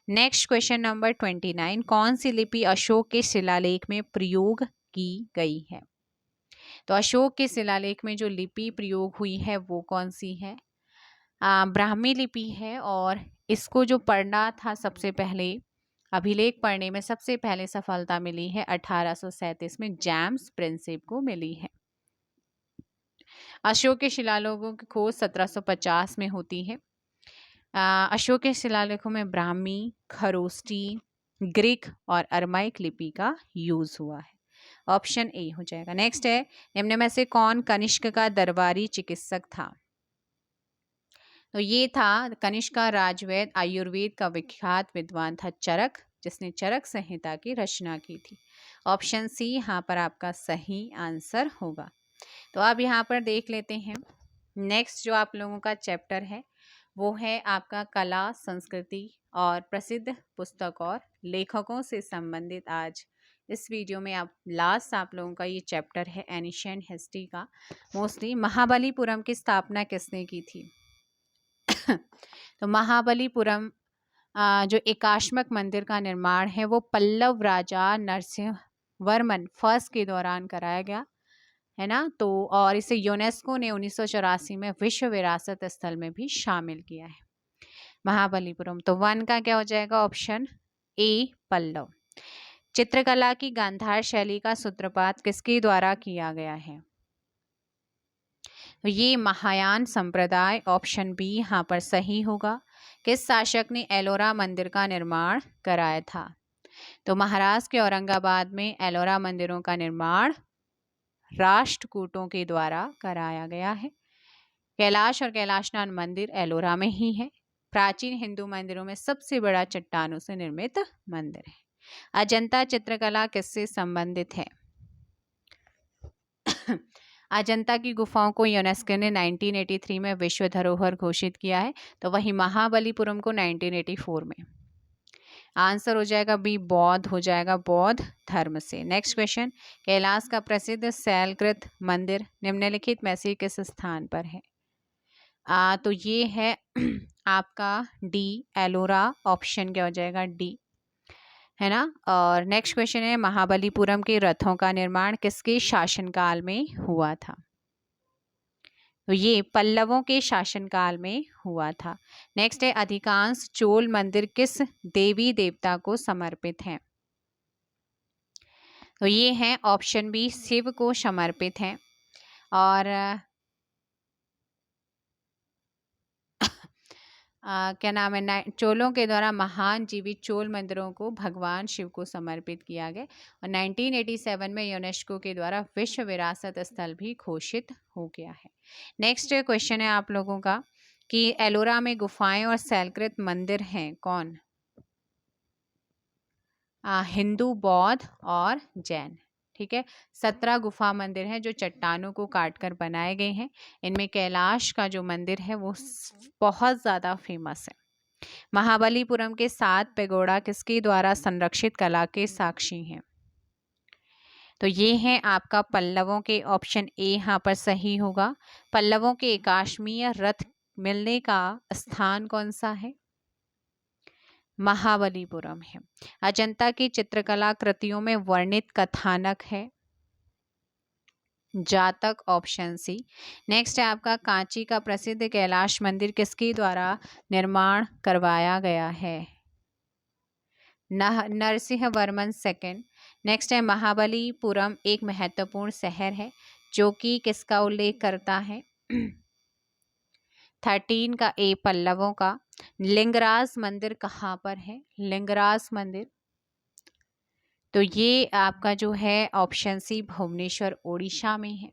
Speaker 1: नेक्स्ट क्वेश्चन नंबर 29, कौन सी लिपि अशोक के शिलालेख में प्रयोग की गई है? तो अशोक के शिलालेख में जो लिपि प्रयोग हुई है वो कौन सी है? ब्राह्मी लिपि है। और इसको जो पढ़ना था सबसे पहले, अभिलेख पढ़ने में सबसे पहले सफलता मिली है 1837 में जेम्स प्रिंसेप को मिली है। अशोक के शिलालेखों की खोज 1750 में होती है। अशोक के शिलालेखों में ब्राह्मी, खरोष्टी, ग्रीक और अरमाइक लिपि का यूज हुआ है। ऑप्शन ए हो जाएगा। नेक्स्ट है, निम्न में से कौन कनिष्क का दरबारी चिकित्सक था? तो ये था कनिष्क का राजवैद्य, आयुर्वेद का विख्यात विद्वान था चरक, जिसने चरक संहिता की रचना की थी। ऑप्शन सी यहाँ पर आपका सही आंसर होगा। तो अब यहाँ पर देख लेते हैं नेक्स्ट जो आप लोगों का चैप्टर है वो है आपका कला, संस्कृति और प्रसिद्ध पुस्तक और लेखकों से संबंधित। आज इस वीडियो में आप लोगों का ये चैप्टर है एनिशियंट हिस्ट्री का। मोस्टली महाबलीपुरम की स्थापना किसने की थी? तो महाबलीपुरम जो एकाश्मक मंदिर का निर्माण है वो पल्लव राजा नरसिंह वर्मन फर्स्ट के दौरान कराया गया है ना। तो और इसे यूनेस्को ने 1984 में विश्व विरासत स्थल में भी शामिल किया है महाबलीपुरम। तो 1 का क्या हो जाएगा? Option A Pallava. चित्रकला की गांधार शैली का सूत्रपात किसके द्वारा किया गया है? तो ये महायान संप्रदाय, ऑप्शन बी यहाँ पर सही होगा। किस शासक ने एलोरा मंदिर का निर्माण कराया था? तो महाराष्ट्र के औरंगाबाद में एलोरा मंदिरों का निर्माण राष्ट्रकूटों के द्वारा कराया गया है। कैलाश और कैलाशनाथ मंदिर एलोरा में ही है। प्राचीन हिंदू मंदिरों में सबसे बड़ा चट्टानों से निर्मित मंदिर है। अजंता चित्रकला किससे संबंधित है? अजंता की गुफाओं को यूनेस्को ने 1983 में विश्व धरोहर घोषित किया है, तो वही महाबलीपुरम को 1984 में। आंसर हो जाएगा बी, बौद्ध हो जाएगा, बौद्ध धर्म से। नेक्स्ट क्वेश्चन, कैलाश का प्रसिद्ध शैलकृत मंदिर निम्नलिखित में से किस स्थान पर है? तो ये है आपका डी, एलोरा। ऑप्शन क्या हो जाएगा? डी, है ना। और नेक्स्ट क्वेश्चन है, महाबलीपुरम के रथों का निर्माण किसके शासनकाल में हुआ था? तो ये पल्लवों के शासनकाल में हुआ था। नेक्स्ट है, अधिकांश चोल मंदिर किस देवी देवता को समर्पित हैं? तो ये है ऑप्शन बी, शिव को समर्पित हैं। और क्या नाम है, चोलों के द्वारा महान जीवित चोल मंदिरों को भगवान शिव को समर्पित किया गया और 1987 में यूनेस्को के द्वारा विश्व विरासत स्थल भी घोषित हो गया है। नेक्स्ट क्वेश्चन है आप लोगों का कि एलोरा में गुफाएं और शैलकृत मंदिर हैं कौन? हिंदू, बौद्ध और जैन। ठीक है, 17 गुफा मंदिर हैं जो चट्टानों को काटकर बनाए गए हैं। इनमें कैलाश का जो मंदिर है वो बहुत ज़्यादा फेमस है। महाबलीपुरम के 7 पेगोड़ा किसके द्वारा संरक्षित कला के साक्षी हैं? तो ये है आपका पल्लवों के, ऑप्शन ए यहाँ पर सही होगा। पल्लवों के काश्मीर रथ मिलने का स्थान कौन सा है? महाबलीपुरम है। अजंता की चित्रकला कृतियों में वर्णित कथानक है जातक, ऑप्शन सी। नेक्स्ट है आपका, कांची का प्रसिद्ध कैलाश मंदिर किसके द्वारा निर्माण करवाया गया है? नरसिंह वर्मन सेकंड। नेक्स्ट है, महाबलीपुरम एक महत्वपूर्ण शहर है जो कि किसका उल्लेख करता है? 13 का ए, पल्लवों का। लिंगराज मंदिर कहाँ पर है? लिंगराज मंदिर, तो ये आपका जो है ऑप्शन सी, भुवनेश्वर ओडिशा में है।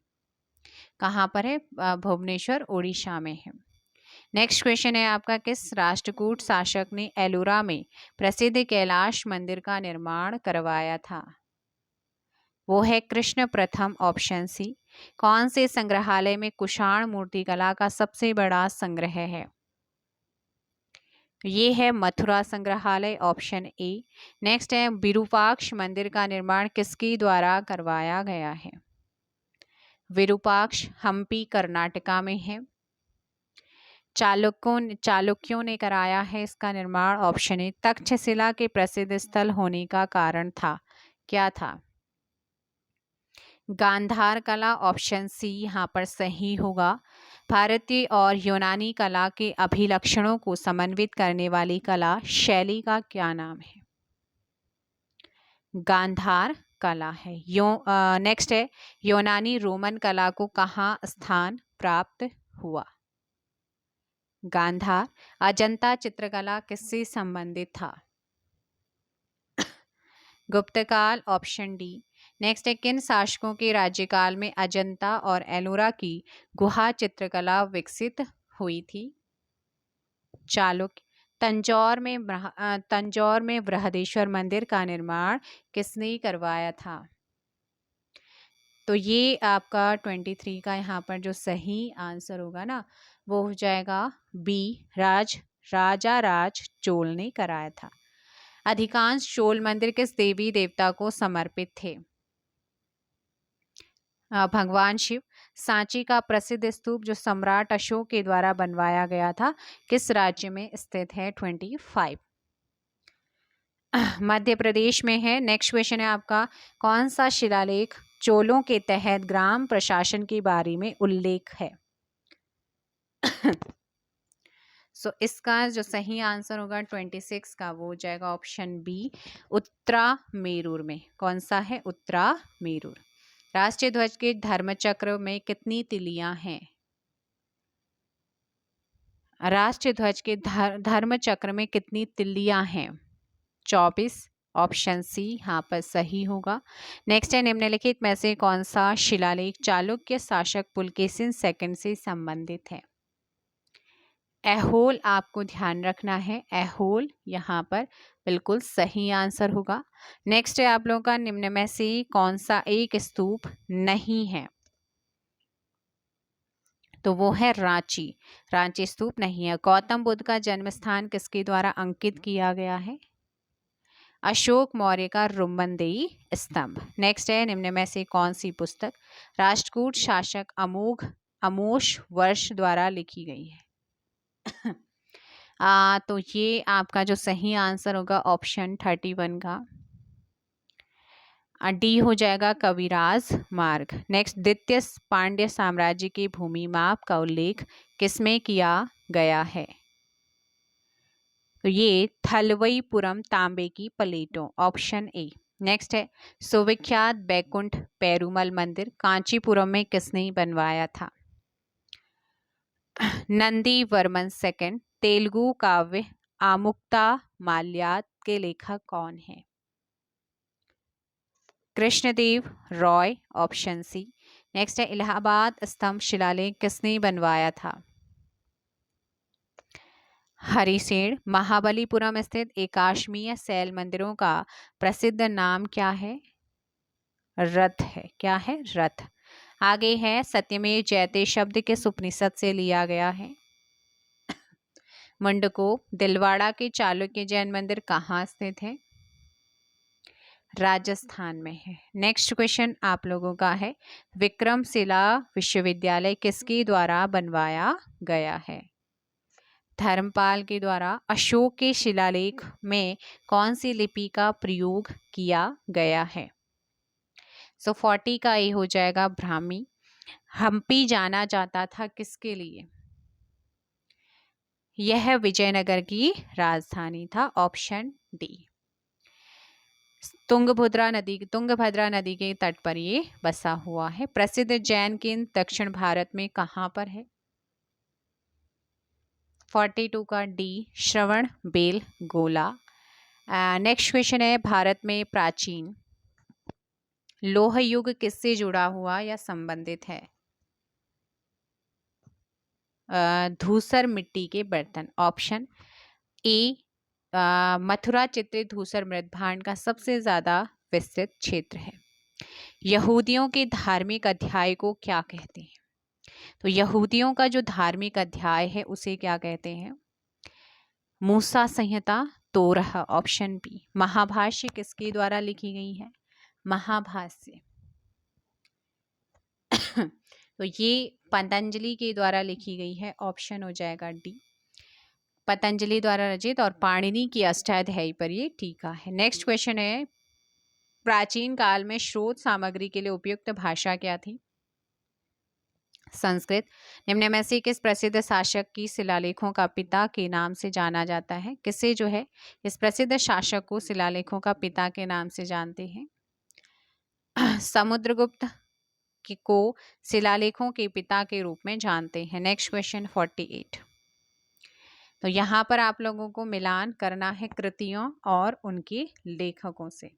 Speaker 1: कहाँ पर है? भुवनेश्वर ओडिशा में है। नेक्स्ट क्वेश्चन है आपका, किस राष्ट्रकूट शासक ने एलोरा में प्रसिद्ध कैलाश मंदिर का निर्माण करवाया था? वो है कृष्ण प्रथम, ऑप्शन सी। कौन से संग्रहालय में कुषाण मूर्तिकला का सबसे बड़ा संग्रह है? ये है मथुरा संग्रहालय, ऑप्शन ए। नेक्स्ट है, विरूपाक्ष मंदिर का निर्माण किसके द्वारा करवाया गया है? विरूपाक्ष हम्पी कर्नाटका में है। चालुक्यों ने कराया है इसका निर्माण, ऑप्शन ए। तक्षशिला के प्रसिद्ध स्थल होने का कारण था, क्या था? गांधार कला, ऑप्शन सी यहाँ पर सही होगा। भारतीय और यूनानी कला के अभिलक्षणों को समन्वित करने वाली कला शैली का क्या नाम है? गांधार कला है। नेक्स्ट है, यूनानी रोमन कला को कहाँ स्थान प्राप्त हुआ? गांधार। अजंता चित्रकला किससे संबंधित था? गुप्तकाल, ऑप्शन डी। नेक्स्ट है, किन शासकों के राज्यकाल में अजंता और एलोरा की गुहा चित्रकला विकसित हुई थी? चालुक्य। तंजौर में बृहदेश्वर मंदिर का निर्माण किसने करवाया था? तो ये आपका 23 का यहाँ पर जो सही आंसर होगा ना, वो हो जाएगा बी, राजा राज चोल ने कराया था। अधिकांश चोल मंदिर किस देवी देवता को समर्पित थे? भगवान शिव। सांची का प्रसिद्ध स्तूप जो सम्राट अशोक के द्वारा बनवाया गया था किस राज्य में स्थित है? 25 मध्य प्रदेश में है। नेक्स्ट क्वेश्चन है आपका, कौन सा शिलालेख चोलों के तहत ग्राम प्रशासन के बारे में उल्लेख है? सो इसका जो सही आंसर होगा 26 का, वो हो जाएगा ऑप्शन बी, उत्तरा मेरूर में। कौन सा है? उत्तरा मेरूर। राष्ट्रीय ध्वज के धर्मचक्र में कितनी तिलियां हैं? राष्ट्रीय ध्वज के धर्मचक्र में कितनी तिलियां हैं? 24, ऑप्शन सी यहाँ पर सही होगा। नेक्स्ट है, निम्नलिखित में से कौन सा शिलालेख चालुक्य शासक पुलकेशिन सेकंड से संबंधित है? ऐहोल आपको ध्यान रखना है, ऐहोल यहाँ पर बिल्कुल सही आंसर होगा। नेक्स्ट है आप लोगों का, निम्न में से कौन सा एक स्तूप नहीं है? तो वो है रांची, रांची स्तूप नहीं है। गौतम बुद्ध का जन्म स्थान किसके द्वारा अंकित किया गया है? अशोक मौर्य का रुम्बनदेही स्तंभ। नेक्स्ट है, निम्न में से कौन सी पुस्तक राष्ट्रकूट शासक अमोश वर्ष द्वारा लिखी गई है? तो ये आपका जो सही आंसर होगा ऑप्शन 31 का डी हो जाएगा, कविराज मार्ग। नेक्स्ट, द्वितीय पांड्य साम्राज्य की भूमि माप का उल्लेख किसमें किया गया है? तो ये थलवईपुरम तांबे की प्लेटों, ऑप्शन ए। नेक्स्ट है, सुविख्यात बैकुंठ पेरुमल मंदिर कांचीपुरम में किसने बनवाया था? नंदी वर्मन सेकंड। तेलुगु काव्य आमुक्ता माल्याद के लेखक कौन है? Krishnadeva Raya, option C. Next है, इलाहाबाद स्तंभ शिलालेख किसने बनवाया था? हरिसेन। महाबलीपुरम स्थित एकाश्मीय शैल मंदिरों का प्रसिद्ध नाम क्या है? रथ है। क्या है? रथ। आगे है, सत्यमेव जयते शब्द किस उपनिषद से लिया गया है? मुंडको। दिलवाड़ा के चालुक्य जैन मंदिर कहाँ स्थित है? राजस्थान में है। नेक्स्ट क्वेश्चन आप लोगों का है, विक्रमशिला विश्वविद्यालय किसके द्वारा बनवाया गया है? धर्मपाल के द्वारा। अशोक के शिलालेख में कौन सी लिपि का प्रयोग किया गया है? 40 का ये हो जाएगा, ब्राह्मी। हम्पी जाना जाता था किसके लिए? यह विजयनगर की राजधानी था, ऑप्शन डी। तुंगभद्रा नदी के तट पर ये बसा हुआ है। प्रसिद्ध जैन केंद्र दक्षिण भारत में कहाँ पर है? 42 का डी, श्रवण बेल गोला। नेक्स्ट क्वेश्चन है, भारत में प्राचीन लोह युग किससे जुड़ा हुआ या संबंधित है? धूसर मिट्टी के बर्तन, ऑप्शन ए। मथुरा चित्रित धूसर मृत भांड का सबसे ज्यादा विस्तृत क्षेत्र है। यहूदियों के धार्मिक अध्याय को क्या कहते हैं? तो यहूदियों का जो धार्मिक अध्याय है उसे क्या कहते हैं? मूसा संहिता, तोरह, ऑप्शन बी। महाभाष्य किसके द्वारा लिखी गई है? महाभाष्य तो ये पतंजलि के द्वारा लिखी गई है, ऑप्शन हो जाएगा डी। पतंजलि द्वारा रचित और पाणिनि की अष्टाध्यायी पर ये टीका है। नेक्स्ट क्वेश्चन है, प्राचीन काल में स्रोत सामग्री के लिए उपयुक्त भाषा क्या थी? संस्कृत। निम्न में से किस प्रसिद्ध शासक की शिलालेखों का पिता के नाम से जाना जाता है? किसे जो है इस प्रसिद्ध शासक को शिलालेखों का पिता के नाम से जानते हैं? समुद्रगुप्त को शिलालेखों के पिता के रूप में जानते हैं। Next question 48। तो यहाँ पर आप लोगों को मिलान करना है कृतियों और उनके लेखकों से।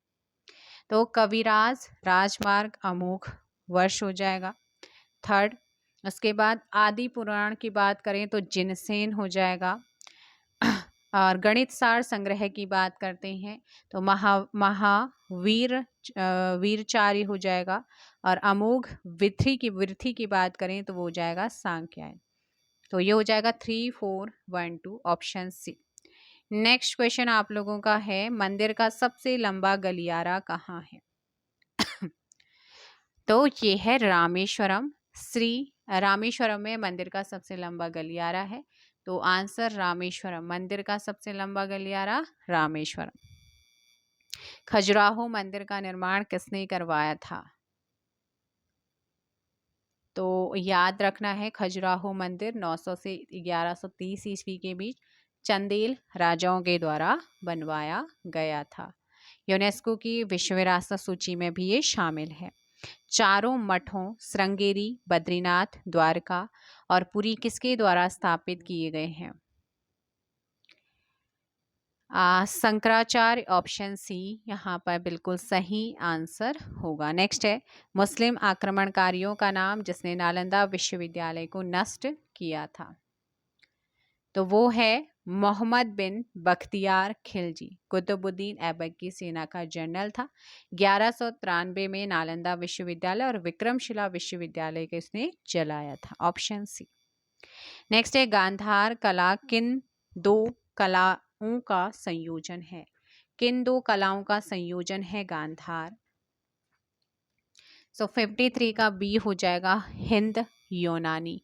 Speaker 1: तो कविराज राजमार्ग अमोघ वर्ष हो जाएगा, थर्ड। उसके बाद आदि पुराण की बात करें तो जिनसेन हो जाएगा। और गणित सार संग्रह की बात करते हैं तो महावीर वीरचार्य हो जाएगा। और अमोघ वृथि की बात करें तो वो हो जाएगा सांख्यायन। तो ये हो जाएगा 3, 4, 1, 2, ऑप्शन सी। नेक्स्ट क्वेश्चन आप लोगों का है, मंदिर का सबसे लंबा गलियारा कहाँ है? तो ये है रामेश्वरम। रामेश्वरम में मंदिर का सबसे लंबा गलियारा है। तो आंसर रामेश्वरम, मंदिर का सबसे लंबा गलियारा रामेश्वरम। खजुराहो मंदिर का निर्माण किसने करवाया था? तो याद रखना है, खजुराहो मंदिर 900 से 1130 ईस्वी के बीच चंदेल राजाओं के द्वारा बनवाया गया था। यूनेस्को की विश्व विरासत सूची में भी ये शामिल है। चारों मठों श्रृंगेरी, बद्रीनाथ, द्वारका और पुरी किसके द्वारा स्थापित किए गए हैं? शंकराचार्य ऑप्शन सी यहाँ पर बिल्कुल सही आंसर होगा। नेक्स्ट है मुस्लिम आक्रमणकारियों का नाम जिसने नालंदा विश्वविद्यालय को नष्ट किया था। तो वो है मोहम्मद बिन बख्तियार खिलजी। कुतुबुद्दीन ऐबक की सेना का जनरल था। 1193 में नालंदा विश्वविद्यालय और विक्रमशिला विश्वविद्यालय को इसने जलाया था। Option C. नेक्स्ट है गांधार कला किन दो कलाओं का संयोजन है? किन दो कलाओं का संयोजन है गांधार? 53 का बी हो जाएगा हिंद यूनानी।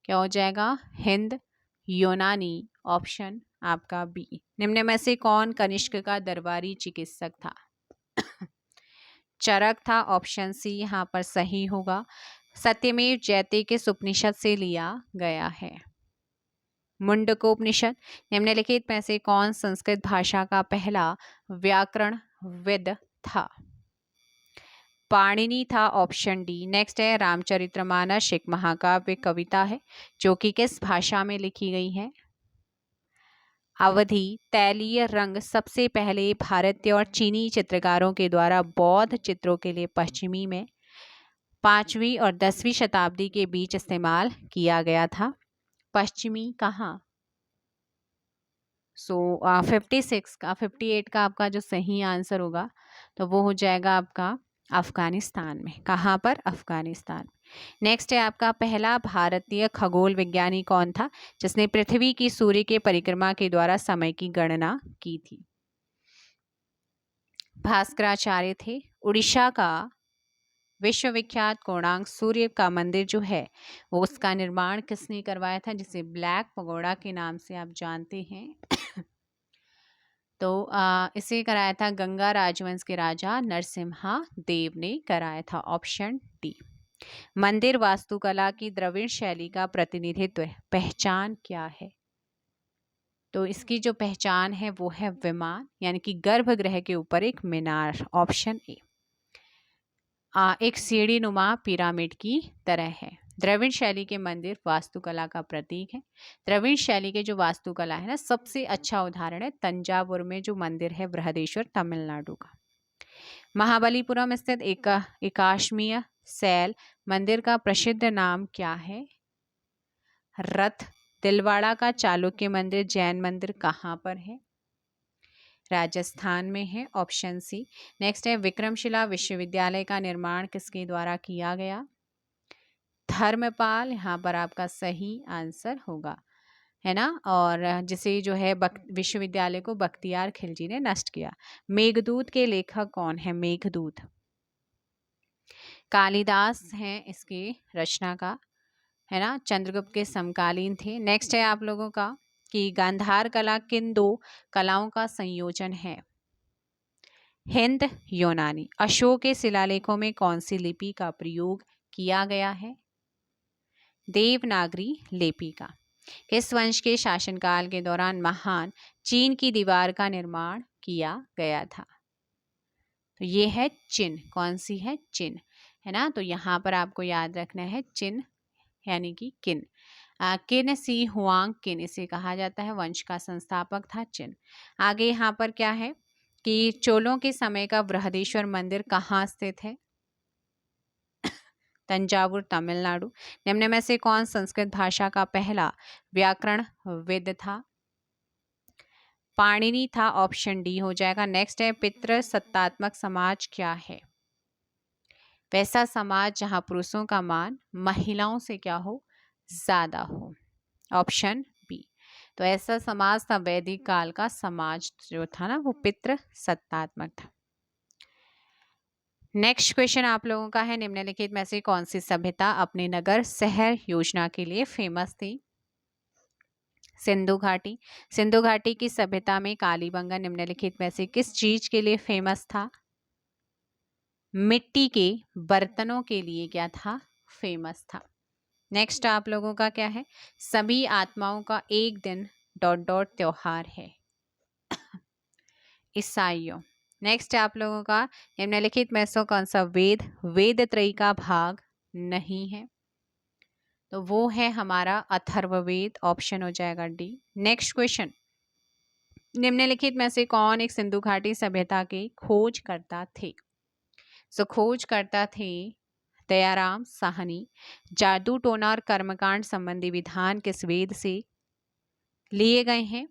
Speaker 1: क्या हो जाएगा? हिंद यूनानी। ऑप्शन आपका बी। निम्न में से कौन कनिष्क का दरबारी चिकित्सक था? चरक था। ऑप्शन सी यहाँ पर सही होगा। सत्यमेव जयते के उपनिषद से लिया गया है। मुंडकोपनिषद। निम्नलिखित में से कौन संस्कृत भाषा का पहला व्याकरणविद था? पाणिनि था। Option D. नेक्स्ट है रामचरितमानस एक महाकाव्य कविता है जो कि किस भाषा में लिखी गई है? अवधी। तैलीय रंग सबसे पहले भारतीय और चीनी चित्रकारों के द्वारा बौद्ध चित्रों के लिए पश्चिमी में 5वीं और 10वीं शताब्दी के बीच इस्तेमाल किया गया था। पश्चिमी कहाँ? 56 का 58 का आपका जो सही आंसर होगा तो वो हो जाएगा आपका अफगानिस्तान में। कहाँ पर? अफगानिस्तान। नेक्स्ट है आपका पहला भारतीय खगोल विज्ञानी कौन था जिसने पृथ्वी की सूर्य के परिक्रमा के द्वारा समय की गणना की थी? भास्कराचार्य थे। उड़ीसा का विश्वविख्यात कोणार्क सूर्य का मंदिर जो है वो उसका निर्माण किसने करवाया था जिसे ब्लैक पगोड़ा के नाम से आप जानते हैं? तो इसे कराया था गंगा राजवंश के राजा नरसिम्हा देव ने कराया था। Option D. मंदिर वास्तुकला की द्रविड़ शैली का प्रतिनिधित्व पहचान क्या है? तो इसकी जो पहचान है वो है विमान यानी कि गर्भगृह के ऊपर एक मीनार। Option A. एक सीढ़ी नुमा पिरामिड की तरह है। द्रविड़ शैली के मंदिर वास्तुकला का प्रतीक है। द्रविड़ शैली के जो वास्तुकला है ना सबसे अच्छा उदाहरण है तंजावुर में जो मंदिर है बृहदेश्वर तमिलनाडु का। महाबलीपुरम स्थित एकाश्मीय शैल मंदिर का प्रसिद्ध नाम क्या है? रथ। दिलवाड़ा का चालुक्य मंदिर जैन मंदिर कहाँ पर है? राजस्थान में है। Option C. नेक्स्ट है विक्रमशिला विश्वविद्यालय का निर्माण किसके द्वारा किया गया? धर्मपाल। यहाँ पर आपका सही आंसर होगा, है ना। और जिसे जो है विश्वविद्यालय को बख्तियार खिलजी ने नष्ट किया। मेघदूत के लेखक कौन है? मेघदूत कालिदास हैं इसके रचनाकार, है ना। चंद्रगुप्त के समकालीन थे। नेक्स्ट है आप लोगों का कि गांधार कला किन दो कलाओं का संयोजन है? हिंद यूनानी। अशोक के शिलालेखों में कौन सी लिपि का प्रयोग किया गया है? देवनागरी लिपि का। किस वंश के शासनकाल के दौरान महान चीन की दीवार का निर्माण किया गया था? तो ये है चिन। कौन सी है? चिन, है ना। तो यहाँ पर आपको याद रखना है चिन यानी कि किन। किन सी हुआंग किन इसे कहा जाता है। वंश का संस्थापक था चिन। आगे यहाँ पर क्या है कि चोलों के समय का बृहदेश्वर मंदिर कहाँ स्थित है? तंजावुर तमिलनाडु। निम्न में से कौन संस्कृत भाषा का पहला व्याकरणविद था? पाणिनि था। ऑप्शन डी हो जाएगा। नेक्स्ट है पितृ सत्तात्मक समाज क्या है? वैसा समाज जहां पुरुषों का मान महिलाओं से क्या हो? ज्यादा हो। Option B. तो ऐसा समाज था वैदिक काल का समाज जो था ना वो पितृ सत्तात्मक था। नेक्स्ट क्वेश्चन आप लोगों का है निम्नलिखित में से कौन सी सभ्यता अपने नगर शहर योजना के लिए फेमस थी? सिंधु घाटी। सिंधु घाटी की सभ्यता में कालीबंगा निम्नलिखित में से किस चीज के लिए फेमस था? मिट्टी के बर्तनों के लिए क्या था? फेमस था। नेक्स्ट आप लोगों का क्या है? सभी आत्माओं का एक दिन ... त्योहार है ईसाइयों। नेक्स्ट आप लोगों का निम्नलिखित में से कौन सा वेद त्रयी का भाग नहीं है? तो वो है हमारा अथर्ववेद। ऑप्शन हो जाएगा डी। नेक्स्ट क्वेश्चन निम्नलिखित में से कौन एक सिंधु घाटी सभ्यता के खोज करता थे? सो खोज करता थे दयाराम साहनी। जादू टोना और कर्मकांड संबंधी विधान किस वेद से लिए गए हैं?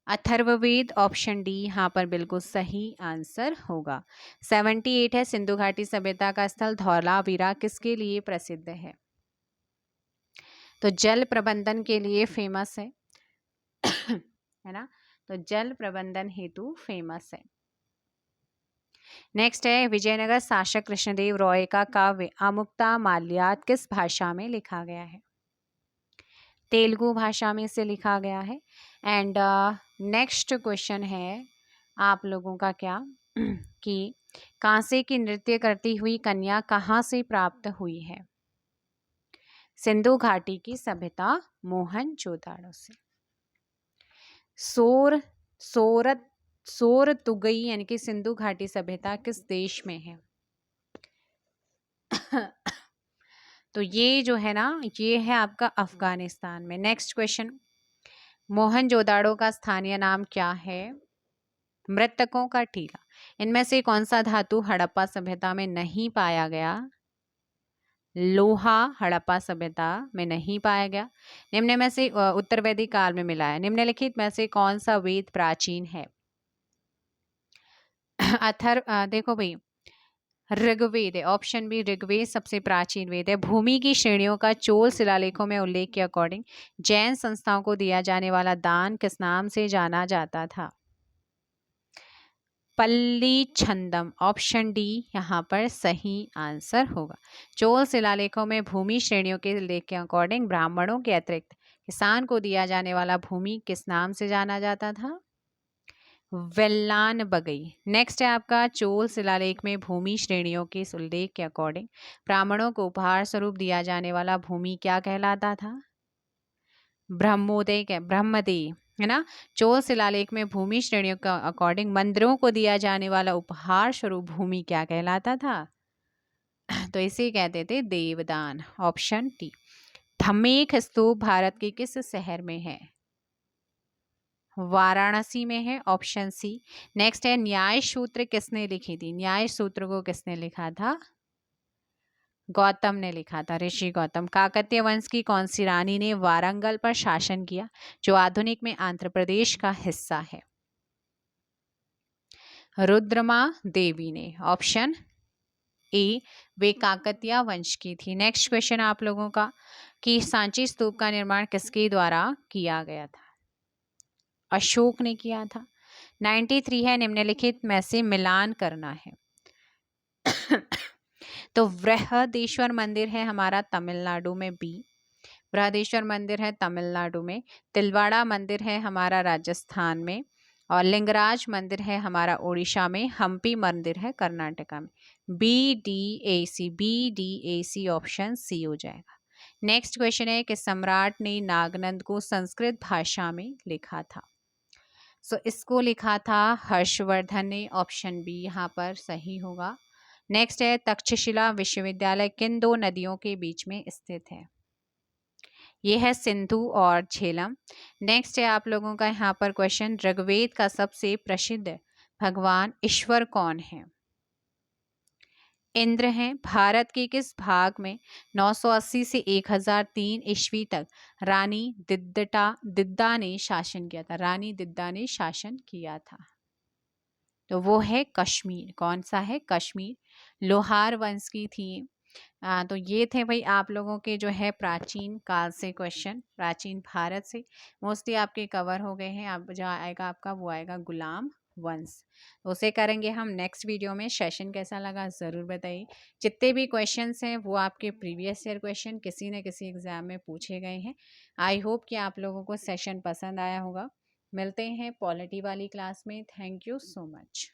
Speaker 1: अथर्ववेद। ऑप्शन डी यहाँ पर बिल्कुल सही आंसर होगा। 78 है, सिंधु घाटी सभ्यता का स्थल धौलावीरा किसके लिए प्रसिद्ध है? तो जल प्रबंधन के लिए फेमस है है ना, तो जल प्रबंधन हेतु फेमस है। नेक्स्ट है, विजयनगर शासक कृष्णदेव रॉय का काव्य आमुक्ता माल्यात किस भाषा में लिखा गया है? तेलुगु भाषा में इसे लिखा गया है। एंड नेक्स्ट क्वेश्चन है आप लोगों का क्या कि कांसे की नृत्य करती हुई कन्या कहाँ से प्राप्त हुई है? सिंधु घाटी की सभ्यता मोहनजोदाड़ो से। सोरतुगई यानी कि सिंधु घाटी सभ्यता किस देश में है? तो ये जो है ना, ये है आपका अफगानिस्तान में। नेक्स्ट क्वेश्चन, मोहनजोदाड़ो का स्थानीय नाम क्या है? मृतकों का टीला। इनमें से कौन सा धातु हड़प्पा सभ्यता में नहीं पाया गया? लोहा हड़प्पा सभ्यता में नहीं पाया गया। निम्न में से उत्तर वैदिक काल में मिला है। निम्नलिखित में से कौन सा वेद प्राचीन है? देखो भाई, ऋग्वेद है। ऑप्शन बी ऋग्वेद सबसे प्राचीन वेद है। भूमि की श्रेणियों का चोल शिलालेखों में उल्लेख के अकॉर्डिंग जैन संस्थाओं को दिया जाने वाला दान किस नाम से जाना जाता था? पल्ली छंदम। ऑप्शन डी यहाँ पर सही आंसर होगा। चोल शिलालेखों में भूमि श्रेणियों के उल्लेख के अकॉर्डिंग ब्राह्मणों के अतिरिक्त किसान को दिया जाने वाला भूमि किस नाम से जाना जाता था? वेल्लान बगई। नेक्स्ट है आपका, चोल शिलालेख में भूमि श्रेणियों के उल्लेख के अकॉर्डिंग ब्राह्मणों को उपहार स्वरूप दिया जाने वाला भूमि क्या कहलाता था? ब्रह्मदेव है ना। चोल शिलालेख में भूमि श्रेणियों का अकॉर्डिंग मंदिरों को दिया जाने वाला उपहार स्वरूप भूमि क्या कहलाता था? तो इसे कहते थे देवदान। Option T. धम्मेक स्तूप भारत के किस शहर में है? वाराणसी में है। Option C. नेक्स्ट है, न्याय सूत्र किसने लिखी थी? न्याय सूत्र को किसने लिखा था? गौतम ने लिखा था, ऋषि गौतम। काकतीय वंश की कौन सी रानी ने वारंगल पर शासन किया जो आधुनिक में आंध्र प्रदेश का हिस्सा है? रुद्रमा देवी ने। ऑप्शन ए, वे काकतीय वंश की थी। नेक्स्ट क्वेश्चन आप लोगों का कि सांची स्तूप का निर्माण किसके द्वारा किया गया था? अशोक ने किया था। 93 है, निम्नलिखित में से मिलान करना है। तो बृहदेश्वर मंदिर है हमारा तमिलनाडु में, बी। बृहदेश्वर मंदिर है तमिलनाडु में। तिलवाड़ा मंदिर है हमारा राजस्थान में। और लिंगराज मंदिर है हमारा उड़ीसा में। हम्पी मंदिर है कर्नाटका में। BDAC ऑप्शन सी हो जाएगा। नेक्स्ट क्वेश्चन है कि सम्राट ने नागनंद को संस्कृत भाषा में लिखा था? सो इसको लिखा था हर्षवर्धन ने। ऑप्शन बी यहाँ पर सही होगा। नेक्स्ट है, तक्षशिला विश्वविद्यालय किन दो नदियों के बीच में स्थित है? ये है सिंधु और झेलम। नेक्स्ट है आप लोगों का यहाँ पर क्वेश्चन, ऋग्वेद का सबसे प्रसिद्ध भगवान ईश्वर कौन है? इंद्र हैं। भारत के किस भाग में 980 से 1003 ईस्वी तक रानी दिद्दा ने शासन किया था? रानी दिद्दा ने शासन किया था, तो वो है कश्मीर। कौन सा है? कश्मीर। लोहार वंश की थी। तो ये थे भाई आप लोगों के जो है प्राचीन काल से क्वेश्चन, प्राचीन भारत से मोस्टली आपके कवर हो गए हैं। अब जो आएगा आपका वो आएगा गुलाम वंश, उसे करेंगे हम नेक्स्ट वीडियो में। सेशन कैसा लगा ज़रूर बताइए। जितने भी क्वेश्चंस हैं वो आपके प्रीवियस ईयर क्वेश्चन किसी न किसी एग्ज़ाम में पूछे गए हैं। आई होप कि आप लोगों को सेशन पसंद आया होगा। मिलते हैं पॉलिटी वाली क्लास में। Thank you so much.